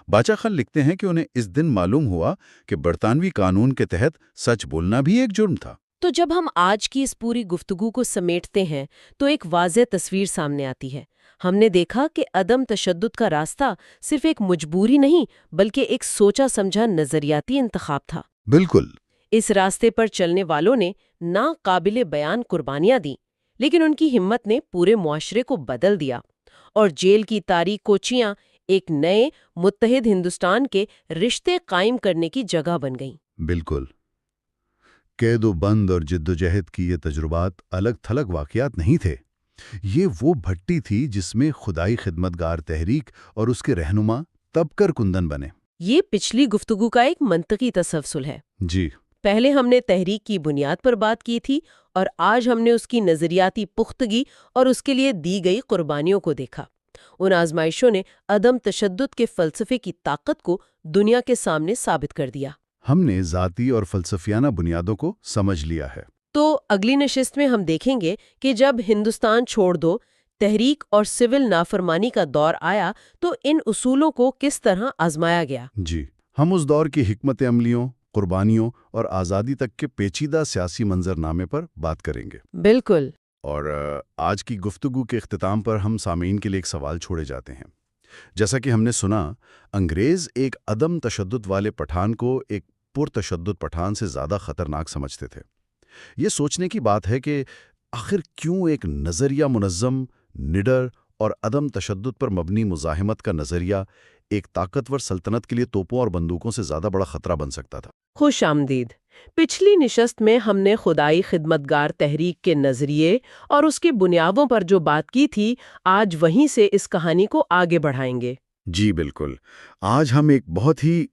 باچا خان لکھتے ہیں کہ انہیں اس دن معلوم ہوا کہ برطانوی قانون کے تحت سچ بولنا بھی ایک جرم تھا۔ تو جب ہم آج کی اس پوری گفتگو کو سمیٹتے ہیں تو ایک واضح تصویر سامنے آتی ہے۔ ہم نے دیکھا کہ عدم تشدد کا راستہ صرف ایک مجبوری نہیں بلکہ ایک سوچا سمجھا نظریاتی انتخاب تھا۔ بالکل۔ اس راستے پر چلنے والوں نے ناقابل بیان قربانیاں دیں، لیکن ان کی ہمت نے پورے معاشرے کو بدل دیا، اور جیل کی تاریک کوچیاں ایک نئے متحد ہندوستان کے رشتے قائم کرنے کی جگہ بن گئیں۔ بالکل۔ قید و بند اور جدوجہد کی یہ تجربات الگ تھلگ واقعات نہیں تھے۔ یہ وہ بھٹی تھی جس میں خدائی خدمتگار تحریک اور اس کے رہنما تب کر کندن بنے۔ یہ پچھلی گفتگو کا ایک منطقی تسلسل ہے۔ جی۔ پہلے ہم نے تحریک کی بنیاد پر بات کی تھی، اور آج ہم نے اس کی نظریاتی پختگی اور اس کے لیے دی گئی قربانیوں کو دیکھا۔ ان آزمائشوں نے عدم تشدد کے فلسفے کی طاقت کو دنیا کے سامنے ثابت کر دیا۔ ہم نے ذاتی اور فلسفیانہ بنیادوں کو سمجھ لیا ہے۔ تو اگلی نشست میں ہم دیکھیں گے کہ جب ہندوستان چھوڑ دو تحریک اور سول نافرمانی کا دور آیا تو ان اصولوں کو کس طرح آزمایا گیا۔ جی، ہم اس دور کی حکمت عملیوں، قربانیوں اور آزادی تک کے پیچیدہ سیاسی منظرنامے پر بات کریں گے۔ بالکل۔ اور آج کی گفتگو کے اختتام پر ہم سامعین کے لیے ایک سوال چھوڑے جاتے ہیں۔ جیسا کہ ہم نے سنا، انگریز ایک عدم تشدد والے پٹھان کو ایک پرتشدد پٹھان سے زیادہ خطرناک سمجھتے تھے۔ یہ سوچنے کی بات ہے کہ آخر کیوں ایک نظریہ منظم، نڈر اور عدم تشدد پر مبنی مزاحمت کا نظریہ ایک طاقتور سلطنت کے لیے توپوں اور بندوقوں سے زیادہ بڑا خطرہ بن سکتا تھا۔ خوش آمدید۔ پچھلی نشست میں ہم نے خدائی خدمتگار تحریک کے نظریے اور اس کی بنیادوں پر جو بات کی تھی، آج وہیں سے اس کہانی کو آگے بڑھائیں گے۔ جی بالکل۔ آج ہم ایک بہت ہی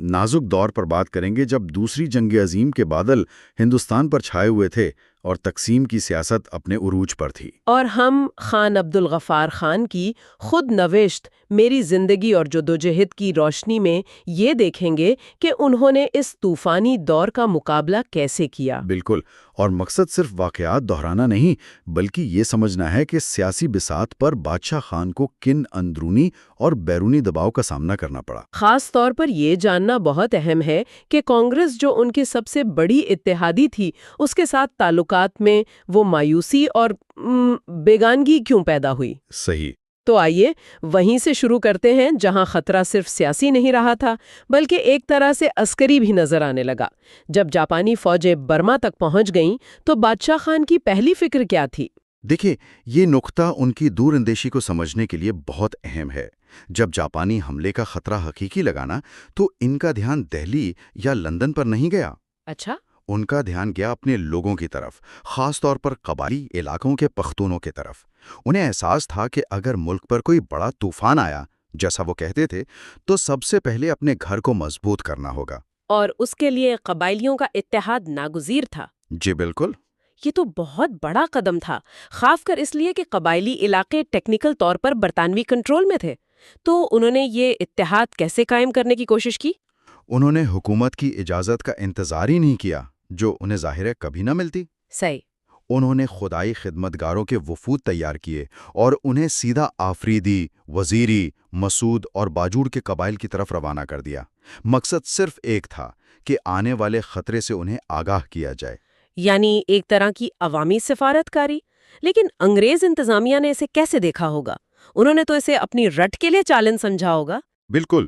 نازک دور پر بات کریں گے جب دوسری جنگ عظیم کے بادل ہندوستان پر چھائے ہوئے تھے اور تقسیم کی سیاست اپنے عروج پر تھی۔ اور ہم خان عبدالغفار خان کی خود نوشت میری زندگی اور جدوجہد کی روشنی میں یہ دیکھیں گے کہ انہوں نے اس طوفانی دور کا مقابلہ کیسے کیا۔ بالکل، اور مقصد صرف واقعات دہرانا نہیں بلکہ یہ سمجھنا ہے کہ سیاسی بساط پر بادشاہ خان کو کن اندرونی اور بیرونی دباؤ کا سامنا کرنا پڑا۔ خاص طور پر یہ جاننا بہت اہم ہے کہ کانگریس جو ان کی سب سے بڑی اتحادی تھی، اس کے ساتھ تعلقات میں وہ مایوسی اور بیگانگی کیوں پیدا ہوئی۔ صحیح۔ تو آئیے وہیں سے شروع کرتے ہیں جہاں خطرہ صرف سیاسی نہیں رہا تھا بلکہ ایک طرح سے عسکری بھی نظر آنے لگا۔ جب جاپانی فوجیں برما تک پہنچ گئیں تو بادشاہ خان کی پہلی فکر کیا تھی؟ دیکھیں، یہ نقطہ ان کی دور اندیشی کو سمجھنے کے لیے بہت اہم ہے۔ جب جاپانی حملے کا خطرہ حقیقی لگانا تو ان کا دھیان دہلی یا لندن پر نہیں گیا۔ اچھا؟ ان کا دھیان گیا اپنے لوگوں کی طرف، خاص طور پر قبائلی علاقوں کے پختونوں کی طرف۔ انہیں احساس تھا کہ اگر ملک پر کوئی بڑا طوفان آیا، جیسا وہ کہتے تھے، تو سب سے پہلے اپنے گھر کو مضبوط کرنا ہوگا۔ اور اس کے لیے قبائلیوں کا اتحاد ناگزیر تھا۔ جی بالکل۔ یہ تو بہت بڑا قدم تھا، خاص کر اس لیے کہ قبائلی علاقے ٹیکنیکل طور پر برطانوی کنٹرول میں تھے۔ تو انہوں نے یہ اتحاد کیسے قائم کرنے کی کوشش کی؟ انہوں نے حکومت کی اجازت کا انتظار ہی نہیں کیا، جو انہیں ظاہر ہے کبھی نہ ملتی۔ صحیح۔ انہوں نے خدائی خدمتگاروں کے وفود تیار کیے اور انہیں سیدھا آفریدی، وزیری، مسعود اور باجوڑ کے قبائل کی طرف روانہ کر دیا۔ مقصد صرف ایک تھا کہ آنے والے خطرے سے انہیں آگاہ کیا جائے۔ یعنی ایک طرح کی عوامی سفارت کاری۔ لیکن انگریز انتظامیہ نے اسے کیسے دیکھا ہوگا؟ انہوں نے تو اسے اپنی رٹ کے لیے چیلنج سمجھا ہوگا۔ بالکل،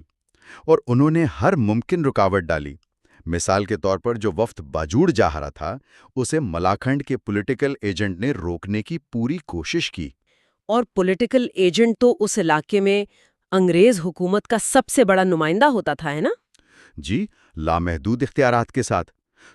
اور انہوں نے ہر ممکن رکاوٹ ڈالی۔ مثال کے طور پر جو وفد باجوڑ جا رہا تھا، اسے ملاکنڈ کے پولیٹیکل ایجنٹ نے روکنے کی پوری کوشش کی۔ اور پولیٹیکل ایجنٹ تو اس علاقے میں انگریز حکومت کا سب سے بڑا نمائندہ ہوتا تھا، ہے نا؟ جی، لامحدود اختیارات کے ساتھ۔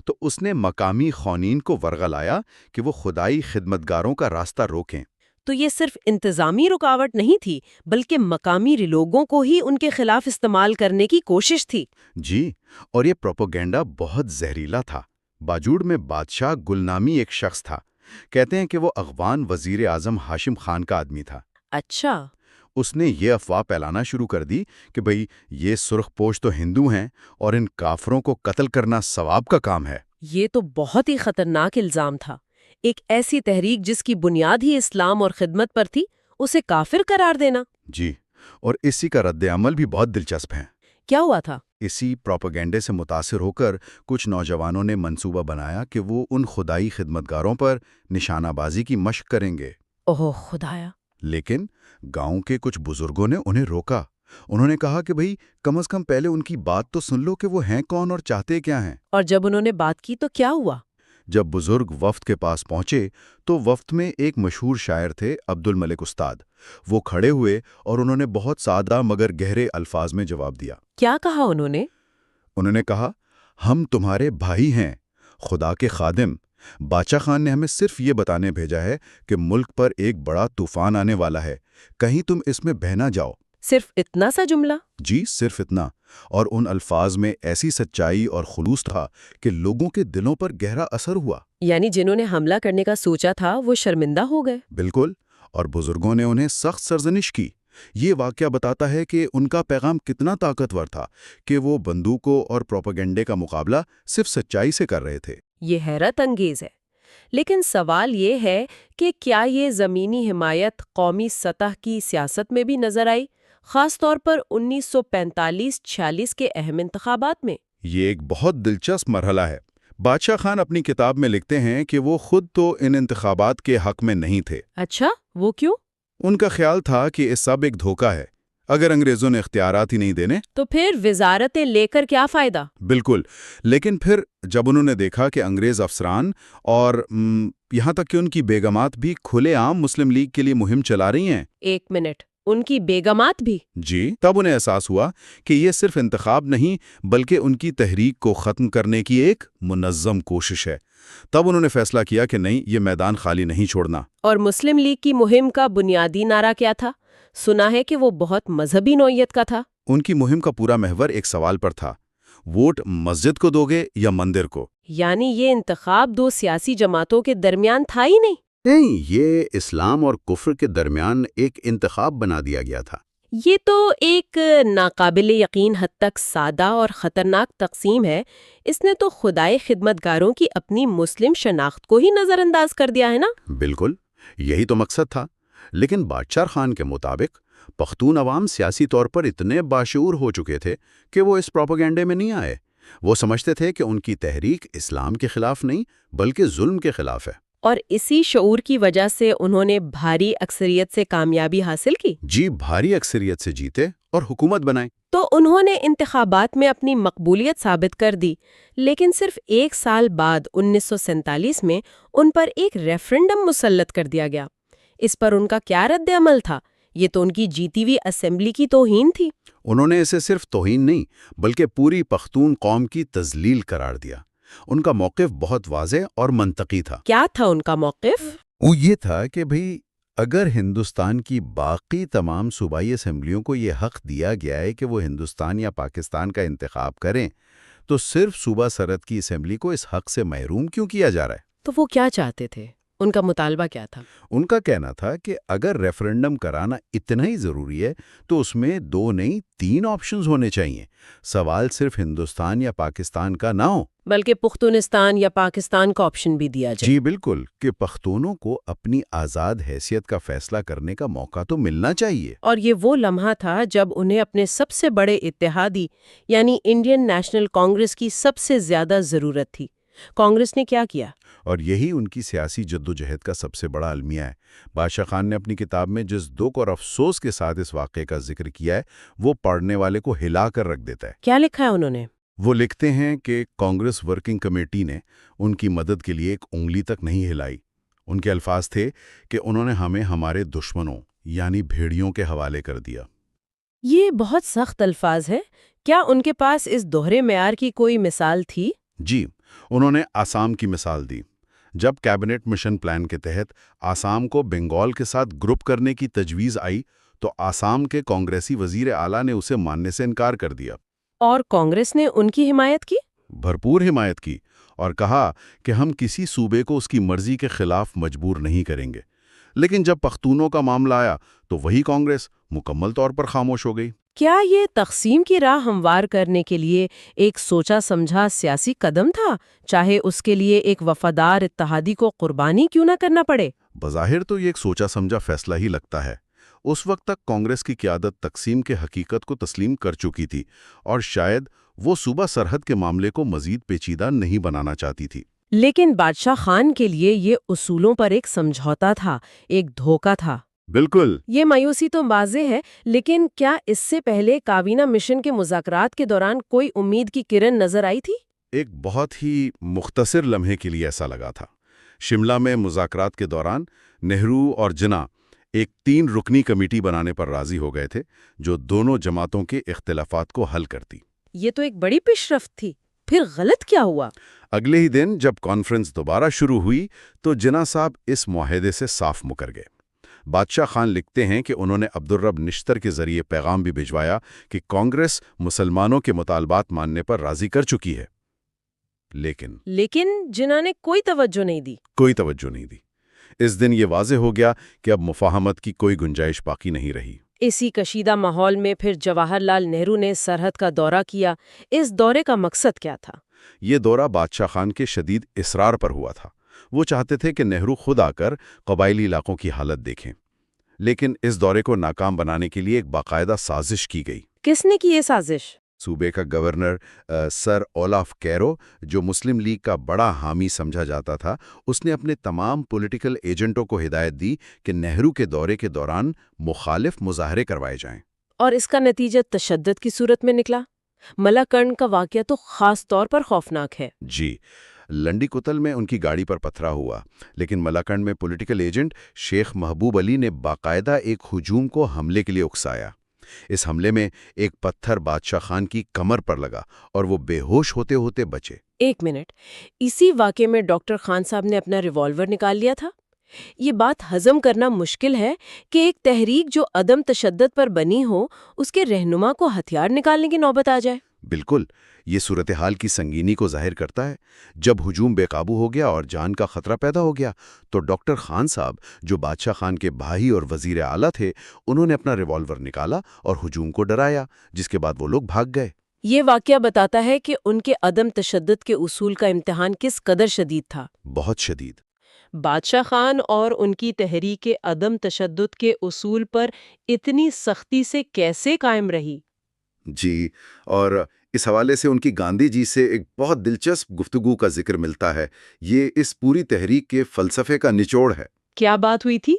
تو اس نے مقامی خونین کو ورغلایا کہ وہ خدائی خدمتگاروں کا راستہ روکیں۔ تو یہ صرف انتظامی رکاوٹ نہیں تھی بلکہ مقامی لوگوں کو ہی ان کے خلاف استعمال کرنے کی کوشش تھی۔ جی، اور یہ پروپیگنڈا بہت زہریلا تھا۔ باجوڑ میں بادشاہ گلنامی ایک شخص تھا۔ کہتے ہیں کہ وہ افغان وزیر اعظم ہاشم خان کا آدمی تھا۔ اچھا۔ اس نے یہ افواہ پھیلانا شروع کر دی کہ بھئی یہ سرخ پوش تو ہندو ہیں اور ان کافروں کو قتل کرنا ثواب کا کام ہے۔ یہ تو بہت ہی خطرناک الزام تھا۔ ایک ایسی تحریک جس کی بنیاد ہی اسلام اور خدمت پر تھی، اسے کافر قرار دینا۔ جی، اور اسی کا رد عمل بھی بہت دلچسپ ہے۔ کیا ہوا تھا؟ اسی پروپیگنڈے سے متاثر ہو کر کچھ نوجوانوں نے منصوبہ بنایا کہ وہ ان خدائی خدمتگاروں پر نشانہ بازی کی مشق کریں گے۔ اوہ خدایا! لیکن گاؤں کے کچھ بزرگوں نے انہیں روکا۔ انہوں نے کہا کہ بھئی کم از کم پہلے ان کی بات تو سن لو کہ وہ ہیں کون اور چاہتے کیا ہیں۔ اور جب انہوں نے بات کی تو کیا ہوا؟ جب بزرگ وفد کے پاس پہنچے تو وفد میں ایک مشہور شاعر تھے، عبد الملک استاد۔ وہ کھڑے ہوئے اور انہوں نے بہت سادہ مگر گہرے الفاظ میں جواب دیا۔ کیا کہا انہوں نے؟ انہوں نے کہا، ہم تمہارے بھائی ہیں، خدا کے خادم۔ بادشاہ خان نے ہمیں صرف یہ بتانے بھیجا ہے کہ ملک پر ایک بڑا طوفان آنے والا ہے، کہیں تم اس میں بہہ نہ جاؤ۔ صرف اتنا سا جملہ؟ جی، صرف اتنا، اور ان الفاظ میں ایسی سچائی اور خلوص تھا کہ لوگوں کے دلوں پر گہرا اثر ہوا۔ یعنی جنہوں نے حملہ کرنے کا سوچا تھا وہ شرمندہ ہو گئے۔ بالکل، اور بزرگوں نے انہیں سخت سرزنش کی۔ یہ واقعہ بتاتا ہے کہ ان کا پیغام کتنا طاقتور تھا کہ وہ بندوقوں اور پروپیگنڈے کا مقابلہ صرف سچائی سے کر رہے تھے۔ یہ حیرت انگیز ہے۔ لیکن سوال یہ ہے کہ کیا یہ زمینی حمایت قومی سطح کی سیاست میں بھی نظر آئی، خاص طور پر 1945-46 کے اہم انتخابات میں؟ یہ ایک بہت دلچسپ مرحلہ ہے۔ بادشاہ خان اپنی کتاب میں لکھتے ہیں کہ وہ خود تو ان انتخابات کے حق میں نہیں تھے۔ اچھا، وہ کیوں؟ ان کا خیال تھا کہ یہ سب ایک دھوکہ ہے، اگر انگریزوں نے اختیارات ہی نہیں دینے تو پھر وزارتیں لے کر کیا فائدہ؟ بالکل، لیکن پھر جب انہوں نے دیکھا کہ انگریز افسران اور یہاں تک کہ ان کی بیگمات بھی کھلے عام مسلم لیگ کے لیے مہم چلا رہی ہیں۔ ایک منٹ، ان کی بیگمات بھی؟ جی، تب انہیں احساس ہوا کہ یہ صرف انتخاب نہیں بلکہ ان کی تحریک کو ختم کرنے کی ایک منظم کوشش ہے۔ تب انہوں نے فیصلہ کیا کہ نہیں، یہ میدان خالی نہیں چھوڑنا۔ اور مسلم لیگ کی مہم کا بنیادی نعرہ کیا تھا؟ سنا ہے کہ وہ بہت مذہبی نوعیت کا تھا۔ ان کی مہم کا پورا محور ایک سوال پر تھا، ووٹ مسجد کو دو گے یا مندر کو؟ یعنی یہ انتخاب دو سیاسی جماعتوں کے درمیان تھا ہی نہیں؟ نہیں، یہ اسلام اور کفر کے درمیان ایک انتخاب بنا دیا گیا تھا۔ یہ تو ایک ناقابل یقین حد تک سادہ اور خطرناک تقسیم ہے۔ اس نے تو خدائے خدمتگاروں کی اپنی مسلم شناخت کو ہی نظر انداز کر دیا ہے نا؟ بالکل، یہی تو مقصد تھا۔ لیکن بادشاہ خان کے مطابق پختون عوام سیاسی طور پر اتنے باشعور ہو چکے تھے کہ وہ اس پروپیگنڈے میں نہیں آئے۔ وہ سمجھتے تھے کہ ان کی تحریک اسلام کے خلاف نہیں بلکہ ظلم کے خلاف ہے۔ اور اسی شعور کی وجہ سے انہوں نے بھاری اکثریت سے کامیابی حاصل کی۔ جی، بھاری اکثریت سے جیتے اور حکومت بنائے۔ تو انہوں نے انتخابات میں اپنی مقبولیت ثابت کر دی، لیکن صرف ایک سال بعد 1947 میں ان پر ایک ریفرنڈم مسلط کر دیا گیا۔ اس پر ان کا کیا رد عمل تھا؟ یہ تو ان کی جیتی ہوئی اسمبلی کی توہین تھی۔ انہوں نے اسے صرف توہین نہیں بلکہ پوری پختون قوم کی تذلیل قرار دیا۔ ان کا موقف بہت واضح اور منطقی تھا۔ کیا تھا ان کا موقف؟ وہ یہ تھا کہ بھئی اگر ہندوستان کی باقی تمام صوبائی اسمبلیوں کو یہ حق دیا گیا ہے کہ وہ ہندوستان یا پاکستان کا انتخاب کریں، تو صرف صوبہ سرحد کی اسمبلی کو اس حق سے محروم کیوں کیا جا رہا ہے؟ تو وہ کیا چاہتے تھے؟ ان کا مطالبہ کیا تھا؟ ان کا کہنا تھا کہ اگر ریفرنڈم کرانا اتنا ہی ضروری ہے تو اس میں 2 نہیں 3 آپشنز ہونے چاہیے۔ سوال صرف ہندوستان یا پاکستان کا نہ ہو بلکہ پختونستان یا پاکستان کا آپشن بھی دیا جائے۔ جی بالکل، کہ پختونوں کو اپنی آزاد حیثیت کا فیصلہ کرنے کا موقع تو ملنا چاہیے۔ اور یہ وہ لمحہ تھا جب انہیں اپنے سب سے بڑے اتحادی یعنی انڈین نیشنل کانگریس کی سب سے زیادہ ضرورت تھی۔ کانگریس نے کیا کیا؟ اور یہی ان کی سیاسی جدوجہد کا سب سے بڑا المیہ ہے۔ بادشاہ خان نے اپنی کتاب میں جس دکھ اور افسوس کے ساتھ اس واقعے کا ذکر کیا ہے وہ پڑھنے والے کو ہلا کر رکھ دیتا ہے۔ کیا لکھا ہے انہوں نے؟ وہ لکھتے ہیں کہ کانگریس ورکنگ کمیٹی نے ان کی مدد کے لیے ایک انگلی تک نہیں ہلائی۔ ان کے الفاظ تھے کہ انہوں نے ہمیں ہمارے دشمنوں یعنی بھیڑیوں کے حوالے کر دیا۔ یہ بہت سخت الفاظ ہے۔ کیا ان کے پاس اس دوہرے معیار کی کوئی مثال تھی؟ جی، انہوں نے آسام کی مثال دی۔ جب کیبنٹ مشن پلان کے تحت آسام کو بنگال کے ساتھ گروپ کرنے کی تجویز آئی تو آسام کے کانگریسی وزیر اعلیٰ نے اسے ماننے سے انکار کر دیا۔ اور کانگریس نے ان کی حمایت کی؟ بھرپور حمایت کی اور کہا کہ ہم کسی صوبے کو اس کی مرضی کے خلاف مجبور نہیں کریں گے۔ لیکن جب پختونوں کا معاملہ آیا تو وہی کانگریس مکمل طور پر خاموش ہو گئی۔ کیا یہ تقسیم کی راہ ہموار کرنے کے لیے ایک سوچا سمجھا سیاسی قدم تھا، چاہے اس کے لیے ایک وفادار اتحادی کو قربانی کیوں نہ کرنا پڑے؟ بظاہر تو یہ ایک سوچا سمجھا فیصلہ ہی لگتا ہے۔ اس وقت تک کانگریس کی قیادت تقسیم کے حقیقت کو تسلیم کر چکی تھی اور شاید وہ صوبہ سرحد کے معاملے کو مزید پیچیدہ نہیں بنانا چاہتی تھی۔ لیکن بادشاہ خان کے لیے یہ اصولوں پر ایک سمجھوتا تھا، ایک دھوکہ تھا۔ بالکل۔ یہ مایوسی تو واضح ہے، لیکن کیا اس سے پہلے کابینہ مشن کے مذاکرات کے دوران کوئی امید کی کرن نظر آئی تھی؟ ایک بہت ہی مختصر لمحے کے لیے ایسا لگا تھا۔ شملہ میں مذاکرات کے دوران نہرو اور جناح ایک 3 رکنی کمیٹی بنانے پر راضی ہو گئے تھے جو دونوں جماعتوں کے اختلافات کو حل کرتی۔ یہ تو ایک بڑی پیش رفت تھی۔ پھر غلط کیا ہوا؟ اگلے ہی دن جب کانفرنس دوبارہ شروع ہوئی تو جناح صاحب اس معاہدے سے صاف مکر گئے۔ بادشاہ خان لکھتے ہیں کہ انہوں نے عبدالرب نشتر کے ذریعے پیغام بھی بھجوایا کہ کانگریس مسلمانوں کے مطالبات ماننے پر راضی کر چکی ہے، لیکن جناح نے کوئی توجہ نہیں دی۔ کوئی توجہ نہیں دی۔ اس دن یہ واضح ہو گیا کہ اب مفاہمت کی کوئی گنجائش باقی نہیں رہی۔ اسی کشیدہ ماحول میں پھر جواہر لال نہرو نے سرحد کا دورہ کیا۔ اس دورے کا مقصد کیا تھا؟ یہ دورہ بادشاہ خان کے شدید اصرار پر ہوا تھا۔ وہ چاہتے تھے کہ نہرو خود آ کر قبائلی علاقوں کی حالت دیکھیں، لیکن اس دورے کو ناکام بنانے کے لیے ایک باقاعدہ سازش کی گئی۔ کس نے کی یہ سازش؟ صوبے کا گورنر سر اولاف کیرو، جو مسلم لیگ کا بڑا حامی سمجھا جاتا تھا، اس نے اپنے تمام پولیٹیکل ایجنٹوں کو ہدایت دی کہ نہرو کے دورے کے دوران مخالف مظاہرے کروائے جائیں۔ اور اس کا نتیجہ تشدد کی صورت میں نکلا۔ ملاکنڈ کا واقعہ تو خاص طور پر خوفناک ہے۔ جی، لنڈی کتل میں ان کی گاڑی پر پتھرا ہوا، لیکن ملاکنڈ میں پولیٹیکل ایجنٹ شیخ محبوب علی نے باقاعدہ ایک ہجوم کو حملے کے لیے اکسایا۔ اس حملے میں ایک پتھر بادشاہ خان کی کمر پر لگا اور وہ بے ہوش ہوتے ہوتے بچے۔ ایک منٹ، اسی واقعے میں ڈاکٹر خان صاحب نے اپنا ریوالور نکال لیا تھا؟ یہ بات ہضم کرنا مشکل ہے کہ ایک تحریک جو عدم تشدد پر بنی ہو، اس کے رہنما کو ہتھیار نکالنے کی نوبت آ جائے۔ بالکل، یہ صورتحال کی سنگینی کو ظاہر کرتا ہے۔ جب ہجوم بے قابو ہو گیا اور جان کا خطرہ پیدا ہو گیا تو ڈاکٹر خان صاحب، جو بادشاہ خان کے بھائی اور وزیر اعلیٰ تھے، انہوں نے اپنا ریوالور نکالا اور ہجوم کو ڈرایا، جس کے بعد وہ لوگ بھاگ گئے۔ یہ واقعہ بتاتا ہے کہ ان کے عدم تشدد کے اصول کا امتحان کس قدر شدید تھا۔ بہت شدید۔ بادشاہ خان اور ان کی تحریک عدم تشدد کے اصول پر اتنی سختی سے کیسے قائم رہی؟ جی، اور اس حوالے سے ان کی گاندھی جی سے ایک بہت دلچسپ گفتگو کا ذکر ملتا ہے۔ یہ اس پوری تحریک کے فلسفے کا نچوڑ ہے۔ کیا بات ہوئی تھی؟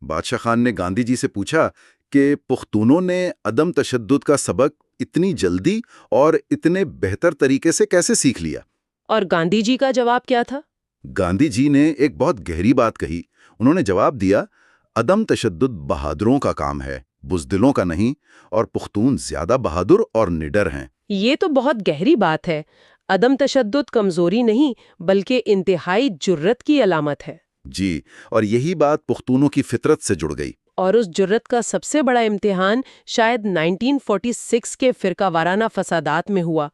بادشاہ خان نے گاندھی جی سے پوچھا کہ پختونوں نے عدم تشدد کا سبق اتنی جلدی اور اتنے بہتر طریقے سے کیسے سیکھ لیا؟ اور گاندھی جی کا جواب کیا تھا؟ گاندھی جی نے ایک بہت گہری بات کہی۔ انہوں نے جواب دیا، عدم تشدد بہادروں کا کام ہے، بزدلوں کا نہیں، اور پختون زیادہ بہادر اور نڈر ہیں۔ یہ تو بہت گہری بات ہے۔ عدم تشدد کمزوری نہیں بلکہ انتہائی جرت کی علامت ہے۔ جی، اور یہی بات پختونوں کی فطرت سے جڑ گئی۔ اور اس جرت کا سب سے بڑا امتحان شاید 1946 کے فرقہ وارانہ فسادات میں ہوا۔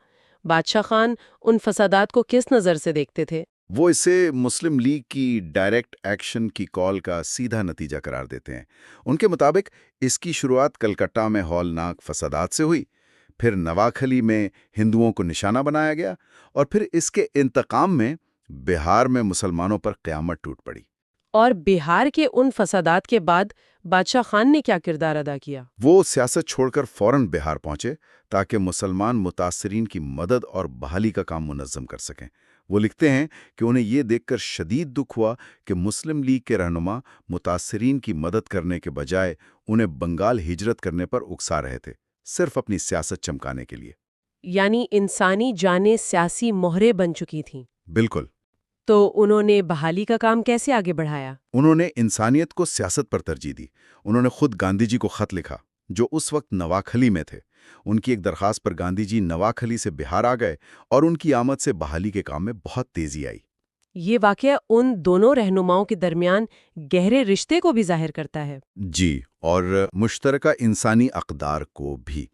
بادشاہ خان ان فسادات کو کس نظر سے دیکھتے تھے؟ وہ اسے مسلم لیگ کی ڈائریکٹ ایکشن کی کال کا سیدھا نتیجہ قرار دیتے ہیں۔ ان کے مطابق اس کی شروعات کلکتہ میں ہولناک فسادات سے ہوئی، پھر نواکھلی میں ہندوؤں کو نشانہ بنایا گیا، اور پھر اس کے انتقام میں بہار میں مسلمانوں پر قیامت ٹوٹ پڑی۔ اور بہار کے ان فسادات کے بعد بادشاہ خان نے کیا کردار ادا کیا؟ وہ سیاست چھوڑ کر فوراً بہار پہنچے تاکہ مسلمان متاثرین کی مدد اور بحالی کا کام منظم کر سکیں۔ وہ لکھتے ہیں کہ انہیں یہ دیکھ کر شدید دکھ ہوا کہ مسلم لیگ کے رہنما متاثرین کی مدد کرنے کے بجائے انہیں بنگال ہجرت کرنے پر اکسا رہے تھے، صرف اپنی سیاست چمکانے کے لیے۔ یعنی انسانی جانیں سیاسی مہرے بن چکی تھیں۔ بالکل۔ تو انہوں نے بحالی کا کام کیسے آگے بڑھایا؟ انہوں نے انسانیت کو سیاست پر ترجیح دی۔ انہوں نے خود گاندھی جی کو خط لکھا، جو اس وقت نواکھلی میں تھے۔ ان کی ایک درخواست پر گاندھی جی نواکھلی سے بہار آ گئے اور ان کی آمد سے بحالی کے کام میں بہت تیزی آئی۔ یہ واقعہ ان دونوں رہنماؤں کے درمیان گہرے رشتے کو بھی ظاہر کرتا ہے۔ جی، اور مشترکہ انسانی اقدار کو بھی۔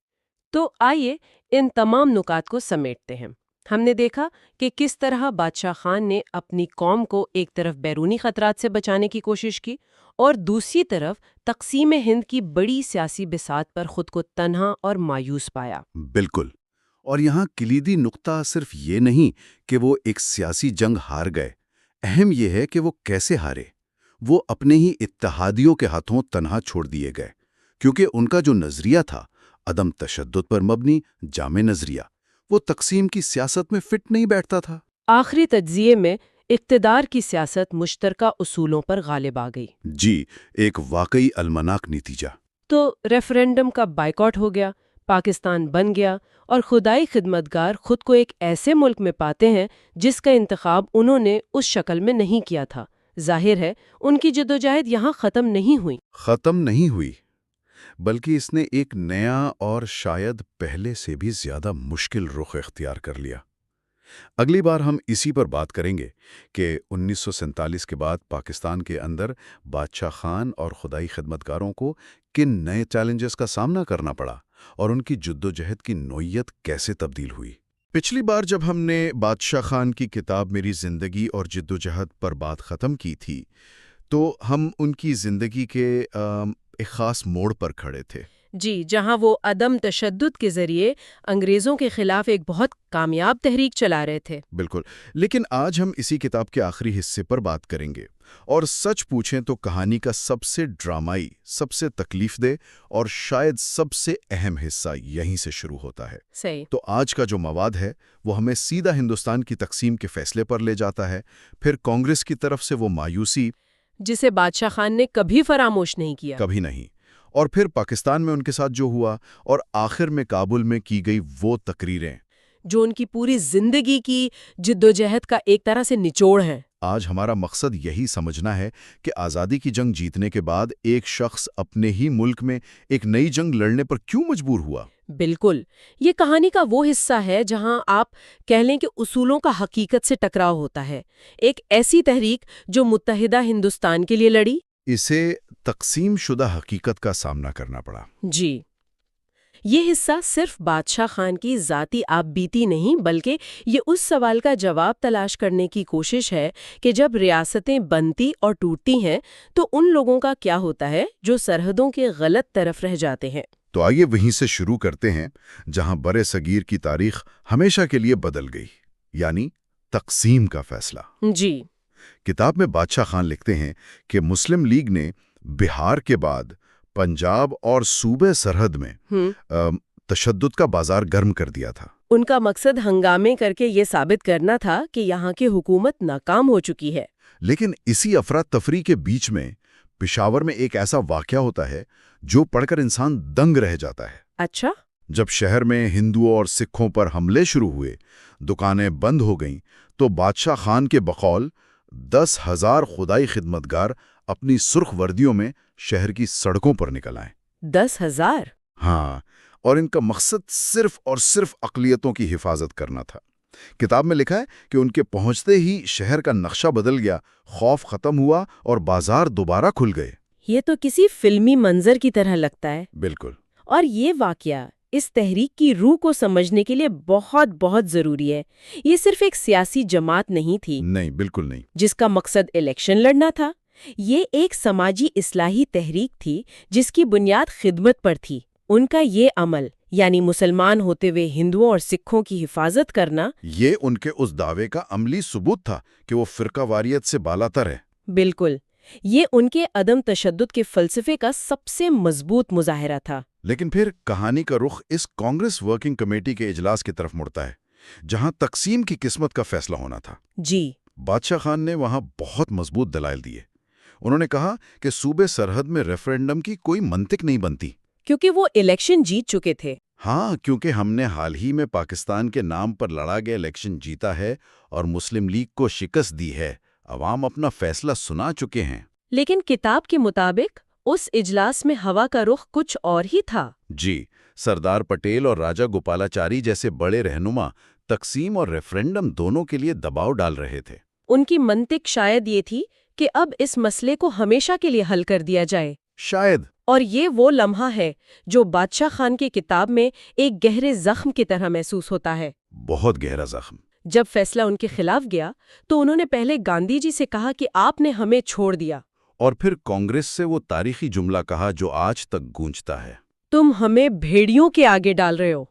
تو آئیے ان تمام نکات کو سمیٹتے ہیں۔ ہم نے دیکھا کہ کس طرح بادشاہ خان نے اپنی قوم کو ایک طرف بیرونی خطرات سے بچانے کی کوشش کی اور دوسری طرف تقسیم ہند کی بڑی سیاسی بساط پر خود کو تنہا اور مایوس پایا۔ بالکل۔ اور یہاں کلیدی نقطہ صرف یہ نہیں کہ وہ ایک سیاسی جنگ ہار گئے، اہم یہ ہے کہ وہ کیسے ہارے۔ وہ اپنے ہی اتحادیوں کے ہاتھوں تنہا چھوڑ دیے گئے، کیونکہ ان کا جو نظریہ تھا، عدم تشدد پر مبنی جامع نظریہ، وہ تقسیم کی سیاست میں فٹ نہیں بیٹھتا تھا۔ آخری تجزیے میں اقتدار کی سیاست مشترکہ اصولوں پر غالب آ گئی۔ جی، ایک واقعی المناک نتیجہ۔ تو ریفرینڈم کا بائیکاٹ ہو گیا، پاکستان بن گیا، اور خدائی خدمتگار خود کو ایک ایسے ملک میں پاتے ہیں جس کا انتخاب انہوں نے اس شکل میں نہیں کیا تھا۔ ظاہر ہے ان کی جدوجہد یہاں ختم نہیں ہوئی۔ ختم نہیں ہوئی، بلکہ اس نے ایک نیا اور شاید پہلے سے بھی زیادہ مشکل رخ اختیار کر لیا۔ اگلی بار ہم اسی پر بات کریں گے کہ 1947 کے بعد پاکستان کے اندر بادشاہ خان اور خدائی خدمتگاروں کو کن نئے چیلنجز کا سامنا کرنا پڑا اور ان کی جدوجہد کی نوعیت کیسے تبدیل ہوئی۔ پچھلی بار جب ہم نے بادشاہ خان کی کتاب میری زندگی اور جدوجہد پر بات ختم کی تھی، تو ہم ان کی زندگی کے ایک خاص موڑ پر کھڑے تھے۔ جی، جہاں وہ عدم تشدد کے ذریعے انگریزوں کے خلاف ایک بہت کامیاب تحریک چلا رہے تھے۔ بالکل، لیکن آج ہم اسی کتاب کے آخری حصے پر بات کریں گے، اور سچ پوچھیں تو کہانی کا سب سے ڈرامائی، سب سے تکلیف دہ اور شاید سب سے اہم حصہ یہیں سے شروع ہوتا ہے۔ صحیح۔ تو آج کا جو مواد ہے وہ ہمیں سیدھا ہندوستان کی تقسیم کے فیصلے پر لے جاتا ہے، پھر کانگریس کی طرف سے وہ مایوسی، جسے بادشاہ خان نے کبھی فراموش نہیں کیا۔ کبھی نہیں، اور پھر پاکستان میں ان کے ساتھ جو ہوا، اور آخر میں کابل میں کی گئی وہ تقریریں جو ان کی پوری زندگی کی جدوجہد کا ایک طرح سے نچوڑ ہے۔ آج ہمارا مقصد یہی سمجھنا ہے کہ آزادی کی جنگ جیتنے کے بعد ایک شخص اپنے ہی ملک میں ایک نئی جنگ لڑنے پر کیوں مجبور ہوا۔ بالکل، یہ کہانی کا وہ حصہ ہے جہاں آپ کہہ لیں کہ اصولوں کا حقیقت سے ٹکراؤ ہوتا ہے۔ ایک ایسی تحریک جو متحدہ ہندوستان کے لیے لڑی، اسے تقسیم شدہ حقیقت کا سامنا کرنا پڑا۔ جی، یہ حصہ صرف بادشاہ خان کی ذاتی آپ بیتی نہیں، بلکہ یہ اس سوال کا جواب تلاش کرنے کی کوشش ہے کہ جب ریاستیں بنتی اور ٹوٹتی ہیں تو ان لوگوں کا کیا ہوتا ہے جو سرحدوں کے غلط طرف رہ جاتے ہیں۔ تو آئیے وہیں سے شروع کرتے ہیں جہاں برے صغیر کی تاریخ ہمیشہ کے لیے بدل گئی، یعنی تقسیم کا فیصلہ۔ جی، کتاب میں بادشاہ خان لکھتے ہیں کہ مسلم لیگ نے بہار کے بعد پنجاب اور صوبے سرحد میں تشدد کا بازار گرم کر دیا تھا۔ ان کا مقصد ہنگامے کر کے یہ ثابت کرنا تھا کہ یہاں کی حکومت ناکام ہو چکی ہے۔ لیکن اسی افراتفری کے بیچ میں پشاور میں ایک ایسا واقعہ ہوتا ہے جو پڑھ کر انسان دنگ رہ جاتا ہے۔ اچھا؟ جب شہر میں ہندوؤں اور سکھوں پر حملے شروع ہوئے، دکانیں بند ہو گئیں، تو بادشاہ خان کے بقول 10,000 خدائی خدمتگار اپنی سرخ وردیوں میں شہر کی سڑکوں پر نکل آئے۔ 10,000؟ ہاں، اور ان کا مقصد صرف اور صرف اقلیتوں کی حفاظت کرنا تھا۔ کتاب میں لکھا ہے کہ ان کے پہنچتے ہی شہر کا نقشہ بدل گیا، خوف ختم ہوا اور بازار دوبارہ کھل گئے۔ یہ تو کسی فلمی منظر کی طرح لگتا ہے۔ بالکل۔ اور یہ واقعہ اس تحریک کی روح کو سمجھنے کے لیے بہت بہت ضروری ہے۔ یہ صرف ایک سیاسی جماعت نہیں تھی، نہیں، بالکل نہیں، جس کا مقصد الیکشن لڑنا تھا۔ یہ ایک سماجی اصلاحی تحریک تھی جس کی بنیاد خدمت پر تھی۔ ان کا یہ عمل، یعنی مسلمان ہوتے ہوئے ہندوؤں اور سکھوں کی حفاظت کرنا، یہ ان کے اس دعوے کا عملی ثبوت تھا کہ وہ فرقہ واریت سے بالاتر ہے۔ بالکل، یہ ان کے عدم تشدد کے فلسفے کا سب سے مضبوط مظاہرہ تھا۔ لیکن پھر کہانی کا رخ اس کانگریس ورکنگ کمیٹی کے اجلاس کی طرف مڑتا ہے، جہاں تقسیم کی قسمت کا فیصلہ ہونا تھا۔ جی، بادشاہ خان نے وہاں بہت مضبوط دلائل دیے۔ انہوں نے کہا کہ صوبے سرحد میں ریفرینڈم کی کوئی منطق نہیں بنتی، کیونکہ وہ الیکشن جیت چکے تھے۔ ہاں، کیونکہ ہم نے حال ہی میں پاکستان کے نام پر لڑا گیا الیکشن جیتا ہے اور مسلم لیگ کو شکست دی ہے، عوام اپنا فیصلہ سنا چکے ہیں۔ لیکن کتاب کے مطابق اس اجلاس میں ہوا کا رخ کچھ اور ہی تھا۔ جی، سردار پٹیل اور راجہ گوپالاچاری جیسے بڑے رہنما تقسیم اور ریفرینڈم دونوں کے لیے دباؤ ڈال رہے تھے۔ ان کی منطق شاید یہ تھی کہ اب اس مسئلے کو ہمیشہ کے لیے حل کر دیا جائے. شاید. اور یہ وہ لمحہ ہے جو بادشاہ خان کی کتاب میں ایک گہرے زخم کی طرح محسوس ہوتا ہے. بہت گہرا زخم. جب فیصلہ ان کے خلاف گیا تو انہوں نے پہلے گاندھی جی سے کہا کہ آپ نے ہمیں چھوڑ دیا. اور پھر کانگریس سے وہ تاریخی جملہ کہا جو آج تک گونجتا ہے. تم ہمیں بھیڑیوں کے آگے ڈال رہے ہو.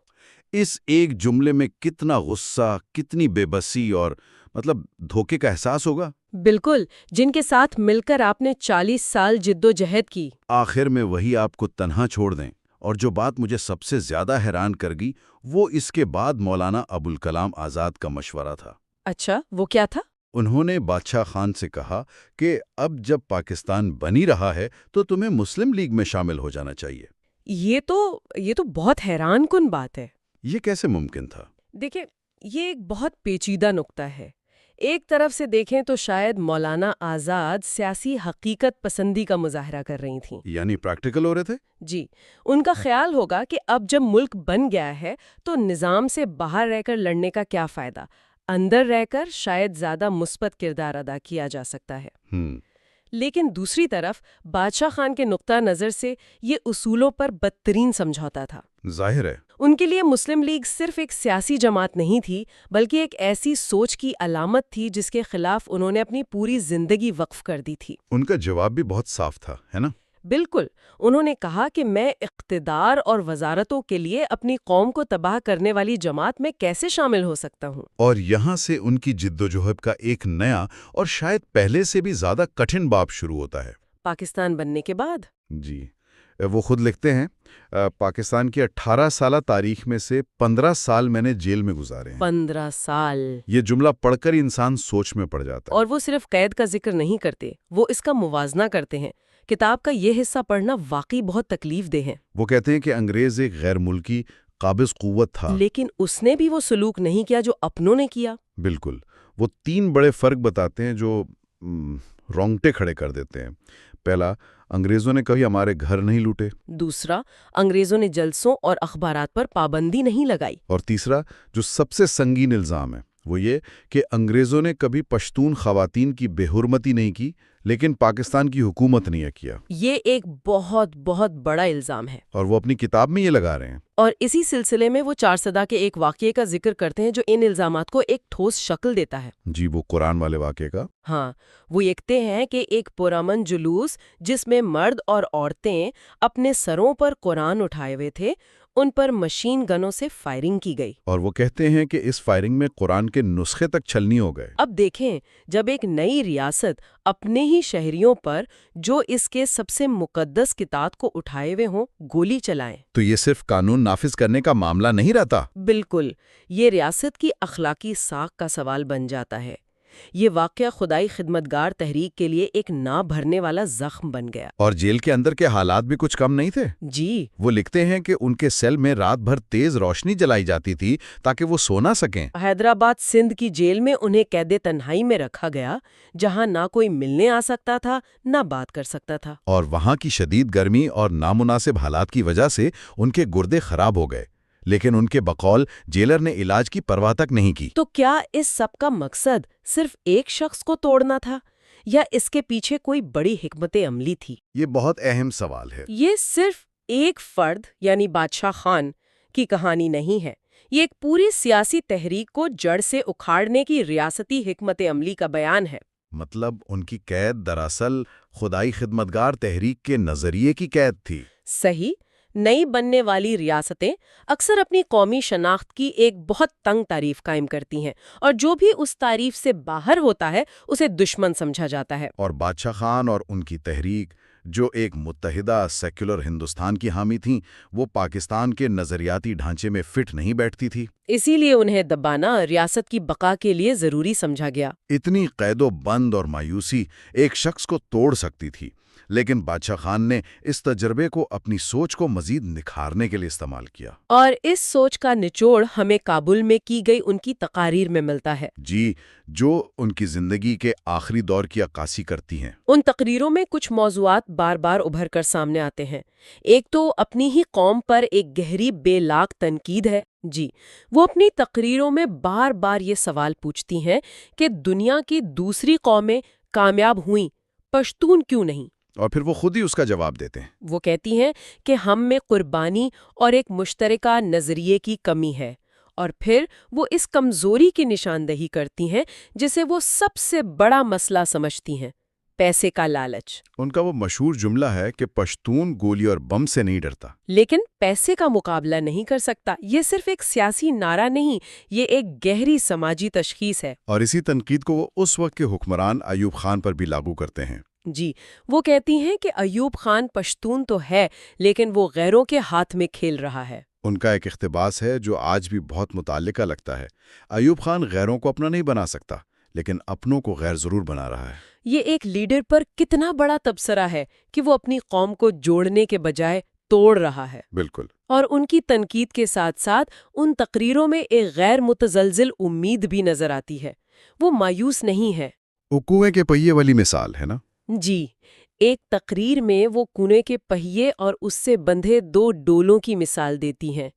اس ایک جملے میں کتنا غصہ، کتنی بے بسی اور دھوکے کا احساس ہوگا. بالکل، جن کے ساتھ مل کر آپ نے 40 سال جد و جہد کی. آخر میں وہی آپ کو تنہا چھوڑ دیں. اور جو بات مجھے سب سے زیادہ حیران کر گئی وہ اس کے بعد مولانا ابوالکلام آزاد کا مشورہ تھا. اچھا، وہ کیا تھا؟ انہوں نے بادشاہ خان سے کہا کہ اب جب پاکستان بنی رہا ہے تو تمہیں مسلم لیگ میں شامل ہو جانا چاہیے. یہ تو بہت حیران کن بات ہے. یہ کیسے ممکن تھا؟ دیکھیں، یہ ایک بہت پیچیدہ نقطہ ہے. ایک طرف سے دیکھیں تو شاید مولانا آزاد سیاسی حقیقت پسندی کا مظاہرہ کر رہی تھیں. یعنی پریکٹیکل ہو رہے تھے؟ جی، ان کا خیال ہوگا کہ اب جب ملک بن گیا ہے تو نظام سے باہر رہ کر لڑنے کا کیا فائدہ، اندر رہ کر شاید زیادہ مثبت کردار ادا کیا جا سکتا ہے. لیکن دوسری طرف بادشاہ خان کے نقطہ نظر سے یہ اصولوں پر بدترین سمجھوتا تھا. ظاہر ہے. ان کے لیے مسلم لیگ صرف ایک سیاسی جماعت نہیں تھی بلکہ ایک ایسی سوچ کی علامت تھی جس کے خلاف انہوں نے اپنی پوری زندگی وقف کر دی تھی. ان کا جواب بھی بہت صاف تھا، ہے نا؟ بالکل. انہوں نے کہا کہ میں اقتدار اور وزارتوں کے لیے اپنی قوم کو تباہ کرنے والی جماعت میں کیسے شامل ہو سکتا ہوں. اور یہاں سے ان کی جد و جہد کا ایک نیا اور شاید پہلے سے بھی زیادہ کٹھن باب شروع ہوتا ہے. پاکستان بننے کے بعد؟ جی، وہ خود لکھتے ہیں پاکستان کی 18 سالہ تاریخ میں سے 15 سال میں نے جیل میں گزارے ہیں. 15 سال! یہ جملہ پڑھ کر انسان سوچ میں پڑ جاتا ہے. اور وہ صرف قید کا ذکر نہیں کرتے، وہ اس کا موازنہ کرتے ہیں. کتاب کا یہ حصہ پڑھنا واقعی بہت تکلیف دہ ہے. وہ کہتے ہیں کہ انگریز ایک غیر ملکی قابض قوت تھا، لیکن اس نے بھی وہ سلوک نہیں کیا جو اپنوں نے کیا. بالکل. وہ 3 بڑے فرق بتاتے ہیں جو رونگٹے کھڑے کر دیتے ہیں. پہلا، انگریزوں نے کبھی ہمارے گھر نہیں لوٹے. دوسرا، انگریزوں نے جلسوں اور اخبارات پر پابندی نہیں لگائی. اور تیسرا، جو سب سے سنگین الزام ہے، وہ یہ کہ انگریزوں نے کبھی پشتون خواتین کی بے حرمتی نہیں کی لیکن پاکستان کی حکومت نہیں کیا. یہ ایک بہت بہت بڑا الزام ہے. اور وہ اپنی کتاب میں یہ لگا رہے ہیں. اور اسی سلسلے میں وہ 4 صدا کے ایک واقعے کا ذکر کرتے ہیں جو ان الزامات کو ایک ٹھوس شکل دیتا ہے. جی، وہ قرآن والے واقعے کا. ہاں، وہ لکھتے ہیں کہ ایک پرامن جلوس جس میں مرد اور عورتیں اپنے سروں پر قرآن اٹھائے ہوئے تھے، ان پر مشین گنوں سے فائرنگ کی گئی. اور وہ کہتے ہیں کہ اس فائرنگ میں قرآن کے نسخے تک چھلنی ہو گئے. اب دیکھیں، جب ایک نئی ریاست اپنے ہی شہریوں پر جو اس کے سب سے مقدس کتاب کو اٹھائے ہوئے ہوں گولی چلائیں تو یہ صرف قانون نافذ کرنے کا معاملہ نہیں رہتا. بالکل، یہ ریاست کی اخلاقی ساکھ کا سوال بن جاتا ہے. یہ واقعہ خدائی خدمتگار تحریک کے لیے ایک نہ بھرنے والا زخم بن گیا. اور جیل کے اندر کے حالات بھی کچھ کم نہیں تھے. جی، وہ لکھتے ہیں کہ ان کے سیل میں رات بھر تیز روشنی جلائی جاتی تھی تاکہ وہ سو نہ سکیں. حیدرآباد سندھ کی جیل میں انہیں قید تنہائی میں رکھا گیا جہاں نہ کوئی ملنے آ سکتا تھا نہ بات کر سکتا تھا. اور وہاں کی شدید گرمی اور نامناسب حالات کی وجہ سے ان کے گردے خراب ہو گئے. لیکن ان کے بقول جیلر نے علاج کی پرواہ تک نہیں کی. تو کیا اس سب کا مقصد صرف ایک شخص کو توڑنا تھا یا اس کے پیچھے کوئی بڑی حکمت عملی تھی؟ یہ بہت اہم سوال ہے. یہ صرف ایک فرد یعنی بادشاہ خان کی کہانی نہیں ہے. یہ ایک پوری سیاسی تحریک کو جڑ سے اکھاڑنے کی ریاستی حکمت عملی کا بیان ہے. مطلب ان کی قید دراصل خدائی خدمتگار تحریک کے نظریے کی قید تھی. صحیح. نئی بننے والی ریاستیں اکثر اپنی قومی شناخت کی ایک بہت تنگ تعریف قائم کرتی ہیں اور جو بھی اس تعریف سے باہر ہوتا ہے اسے دشمن سمجھا جاتا ہے. اور بادشاہ خان اور ان کی تحریک جو ایک متحدہ سیکولر ہندوستان کی حامی تھیں وہ پاکستان کے نظریاتی ڈھانچے میں فٹ نہیں بیٹھتی تھی. اسی لیے انہیں دبانا ریاست کی بقا کے لیے ضروری سمجھا گیا. اتنی قید و بند اور مایوسی ایک شخص کو توڑ سکتی تھی لیکن بادشاہ خان نے اس تجربے کو اپنی سوچ کو مزید نکھارنے کے لیے استعمال کیا۔ اور اس سوچ کا نچوڑ ہمیں کابل میں کی گئی ان کی تقاریر میں ملتا ہے۔ جی، جو ان کی زندگی کے آخری دور کی عکاسی کرتی ہیں۔ ان تقریروں میں کچھ موضوعات بار بار ابھر کر سامنے آتے ہیں۔ ایک تو اپنی ہی قوم پر ایک گہری بے لاگ تنقید ہے۔ جی، وہ اپنی تقریروں میں بار بار یہ سوال پوچھتی ہیں کہ دنیا کی دوسری قومیں کامیاب ہوئیں، پشتون کیوں نہیں؟ اور پھر وہ خود ہی اس کا جواب دیتے ہیں۔ وہ کہتی ہیں کہ ہم میں قربانی اور ایک مشترکہ نظریے کی کمی ہے، اور پھر وہ اس کمزوری کی نشاندہی کرتی ہیں جسے وہ سب سے بڑا مسئلہ سمجھتی ہیں: پیسے کا لالچ۔ ان کا وہ مشہور جملہ ہے کہ پشتون گولی اور بم سے نہیں ڈرتا، لیکن پیسے کا مقابلہ نہیں کر سکتا۔ یہ صرف ایک سیاسی نعرہ نہیں، یہ ایک گہری سماجی تشخیص ہے۔ اور اسی تنقید کو وہ اس وقت کے حکمران ایوب خان پر بھی لاگو کرتے ہیں۔ جی، وہ کہتی ہیں کہ ایوب خان پشتون تو ہے، لیکن وہ غیروں کے ہاتھ میں کھیل رہا ہے۔ ان کا ایک اقتباس ہے جو آج بھی بہت متعلقہ لگتا ہے: ایوب خان غیروں کو اپنا نہیں بنا سکتا، لیکن اپنوں کو غیر ضرور بنا رہا ہے۔ یہ ایک لیڈر پر کتنا بڑا تبصرہ ہے کہ وہ اپنی قوم کو جوڑنے کے بجائے توڑ رہا ہے۔ بالکل۔ اور ان کی تنقید کے ساتھ ساتھ ان تقریروں میں ایک غیر متزلزل امید بھی نظر آتی ہے۔ وہ مایوس نہیں ہے۔ وہ کنویں کے پہیے والی مثال ہے نا؟ جی، ایک تقریر میں وہ کنویں کے پہیے اور اس سے بندھے دو ڈولوں کی مثال دیتی ہیں۔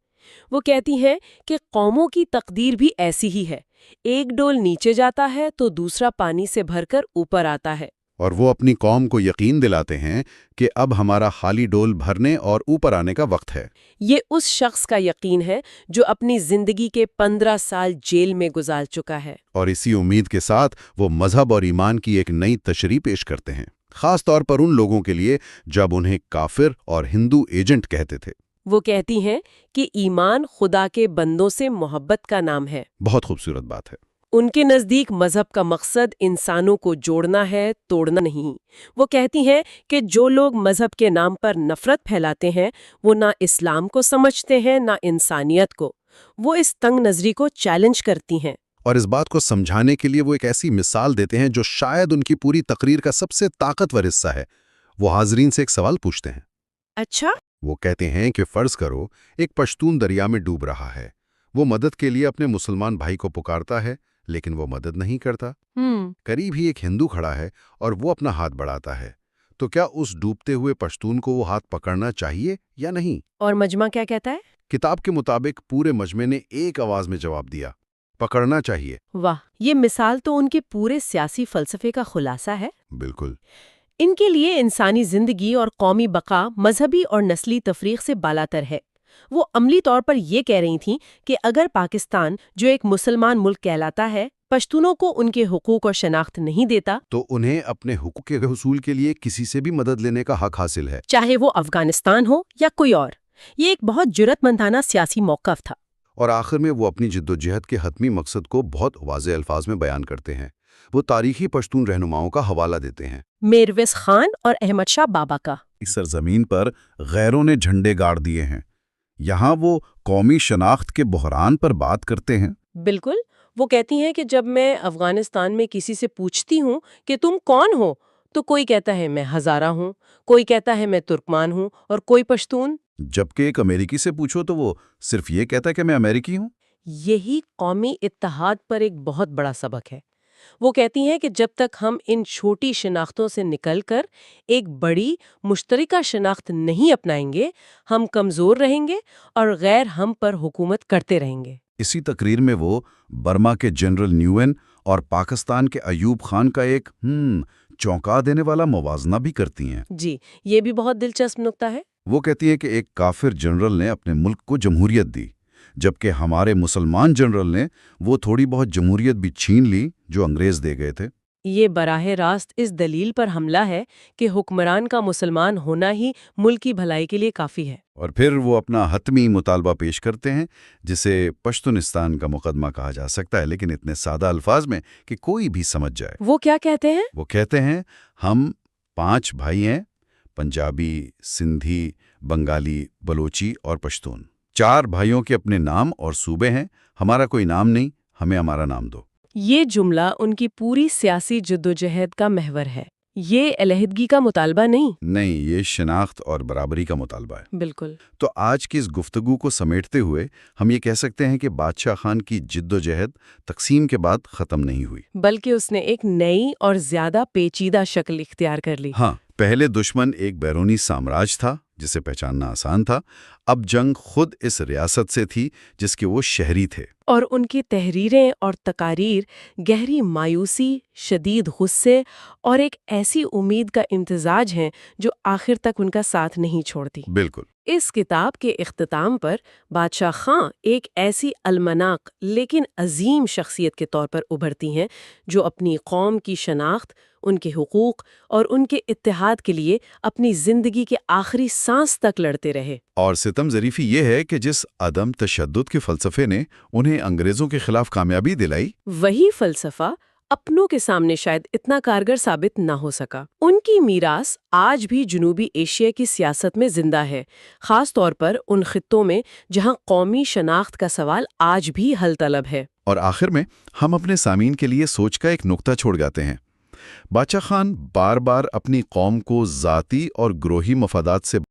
وہ کہتی ہیں کہ قوموں کی تقدیر بھی ایسی ہی ہے، ایک ڈول نیچے جاتا ہے تو دوسرا پانی سے بھر کر اوپر آتا ہے۔ اور وہ اپنی قوم کو یقین دلاتے ہیں کہ اب ہمارا خالی ڈول بھرنے اور اوپر آنے کا وقت ہے۔ یہ اس شخص کا یقین ہے جو اپنی زندگی کے 15 سال جیل میں گزار چکا ہے۔ اور اسی امید کے ساتھ وہ مذہب اور ایمان کی ایک نئی تشریح پیش کرتے ہیں، خاص طور پر ان لوگوں کے لیے جب انہیں کافر اور ہندو ایجنٹ کہتے تھے۔ وہ کہتی ہیں کہ ایمان خدا کے بندوں سے محبت کا نام ہے۔ بہت خوبصورت بات ہے۔ ان کے نزدیک مذہب کا مقصد انسانوں کو جوڑنا ہے، توڑنا نہیں۔ وہ کہتی ہیں کہ جو لوگ مذہب کے نام پر نفرت پھیلاتے ہیں وہ نہ اسلام کو سمجھتے ہیں نہ انسانیت کو۔ وہ اس تنگ نظری کو چیلنج کرتی ہیں۔ اور اس بات کو سمجھانے کے لیے وہ ایک ایسی مثال دیتے ہیں جو شاید ان کی پوری تقریر کا سب سے طاقتور حصہ ہے۔ وہ حاضرین سے ایک سوال پوچھتے ہیں۔ اچھا؟ وہ کہتے ہیں کہ فرض کرو ایک پشتون دریا میں ڈوب رہا ہے۔ وہ مدد کے لیے اپنے مسلمان بھائی کو پکارتا ہے، لیکن وہ مدد نہیں کرتا۔ قریب ہی ایک ہندو کھڑا ہے اور وہ اپنا ہاتھ بڑھاتا ہے۔ تو کیا اس ڈوبتے ہوئے پشتون کو وہ ہاتھ پکڑنا چاہیے یا نہیں؟ اور مجمع کیا کہتا ہے؟ کتاب کے مطابق پورے مجمع نے ایک آواز میں جواب دیا: پکڑنا چاہیے۔ واہ، یہ مثال تو ان کے پورے سیاسی فلسفے کا خلاصہ ہے۔ بالکل۔ ان کے لیے انسانی زندگی اور قومی بقا مذہبی اور نسلی تفریق سے بالاتر ہے۔ وہ عملی طور پر یہ کہہ رہی تھیں کہ اگر پاکستان، جو ایک مسلمان ملک کہلاتا ہے، پشتونوں کو ان کے حقوق اور شناخت نہیں دیتا تو انہیں اپنے حقوق کے حصول کے لیے کسی سے بھی مدد لینے کا حق حاصل ہے، چاہے وہ افغانستان ہو یا کوئی اور۔ یہ ایک بہت جرأت مندانہ سیاسی موقف تھا۔ اور آخر میں وہ اپنی جدوجہد کے حتمی مقصد کو بہت واضح الفاظ میں بیان کرتے ہیں۔ وہ تاریخی پشتون رہنماؤں کا حوالہ دیتے ہیں: میرویس خان اور احمد شاہ بابا کا۔ اس سرزمین پر غیروں نے جھنڈے گاڑ دیے ہیں۔ یہاں وہ قومی شناخت کے بحران پر بات کرتے ہیں۔ بالکل۔ وہ کہتی ہیں کہ جب میں افغانستان میں کسی سے پوچھتی ہوں کہ تم کون ہو، تو کوئی کہتا ہے میں ہزارہ ہوں، کوئی کہتا ہے میں ترکمان ہوں، اور کوئی پشتون۔ جبکہ ایک امریکی سے پوچھو تو وہ صرف یہ کہتا ہے کہ میں امریکی ہوں۔ یہی قومی اتحاد پر ایک بہت بڑا سبق ہے۔ وہ کہتی ہیں کہ جب تک ہم ان چھوٹی شناختوں سے نکل کر ایک بڑی مشترکہ شناخت نہیں اپنائیں گے، ہم کمزور رہیں گے اور غیر ہم پر حکومت کرتے رہیں گے۔ اسی تقریر میں وہ برما کے جنرل نیوین اور پاکستان کے ایوب خان کا ایک چونکا دینے والا موازنہ بھی کرتی ہیں۔ جی، یہ بھی بہت دلچسپ نکتہ ہے۔ وہ کہتی ہے کہ ایک کافر جنرل نے اپنے ملک کو جمہوریت دی، جبکہ ہمارے مسلمان جنرل نے وہ تھوڑی بہت جمہوریت بھی چھین لی جو انگریز دے گئے تھے۔ یہ براہ راست اس دلیل پر حملہ ہے کہ حکمران کا مسلمان ہونا ہی ملک کی بھلائی کے لیے کافی ہے۔ اور پھر وہ اپنا حتمی مطالبہ پیش کرتے ہیں جسے پشتونستان کا مقدمہ کہا جا سکتا ہے، لیکن اتنے سادہ الفاظ میں کہ کوئی بھی سمجھ جائے۔ وہ کیا کہتے ہیں؟ وہ کہتے ہیں ہم 5 بھائی ہیں: پنجابی، سندھی، بنگالی، بلوچی اور پشتون۔ 4 بھائیوں کے اپنے نام اور صوبے ہیں، ہمارا کوئی نام نہیں، ہمیں ہمارا نام دو۔ یہ جملہ ان کی پوری سیاسی جدوجہد کا محور ہے۔ یہ علیحدگی کا مطالبہ نہیں۔ نہیں، یہ شناخت اور برابری کا مطالبہ ہے۔ بالکل۔ تو آج کی اس گفتگو کو سمیٹتے ہوئے ہم یہ کہہ سکتے ہیں کہ بادشاہ خان کی جد و جہد تقسیم کے بعد ختم نہیں ہوئی، بلکہ اس نے ایک نئی اور زیادہ پیچیدہ شکل اختیار کر لی۔ ہاں، پہلے دشمن ایک بیرونی سامراج تھا جسے پہچاننا آسان تھا، اب جنگ خود اس ریاست سے تھی جس کے وہ شہری تھے۔ اور ان کی تحریریں اور تقاریر گہری مایوسی، شدید غصے اور ایک ایسی امید کا امتزاج ہیں جو آخر تک ان کا ساتھ نہیں چھوڑتی۔ بالکل۔ اس کتاب کے اختتام پر بادشاہ خان ایک ایسی المناک لیکن عظیم شخصیت کے طور پر ابھرتی ہیں جو اپنی قوم کی شناخت، ان کے حقوق اور ان کے اتحاد کے لیے اپنی زندگی کے آخری سانس تک لڑتے رہے۔ اور ستم ظریفی یہ ہے کہ جس عدم تشدد کے فلسفے نے انہیں انگریزوں کے خلاف کامیابی دلائی، وہی فلسفہ اپنوں کے سامنے شاید اتنا کارگر ثابت نہ ہو سکا۔ ان کی میراث آج بھی جنوبی ایشیا کی سیاست میں زندہ ہے، خاص طور پر ان خطوں میں جہاں قومی شناخت کا سوال آج بھی حل طلب ہے۔ اور آخر میں ہم اپنے سامعین کے لیے سوچ کا ایک نقطہ چھوڑ جاتے ہیں۔ بادشاہ خان بار بار اپنی قوم کو ذاتی اور گروہی مفادات سے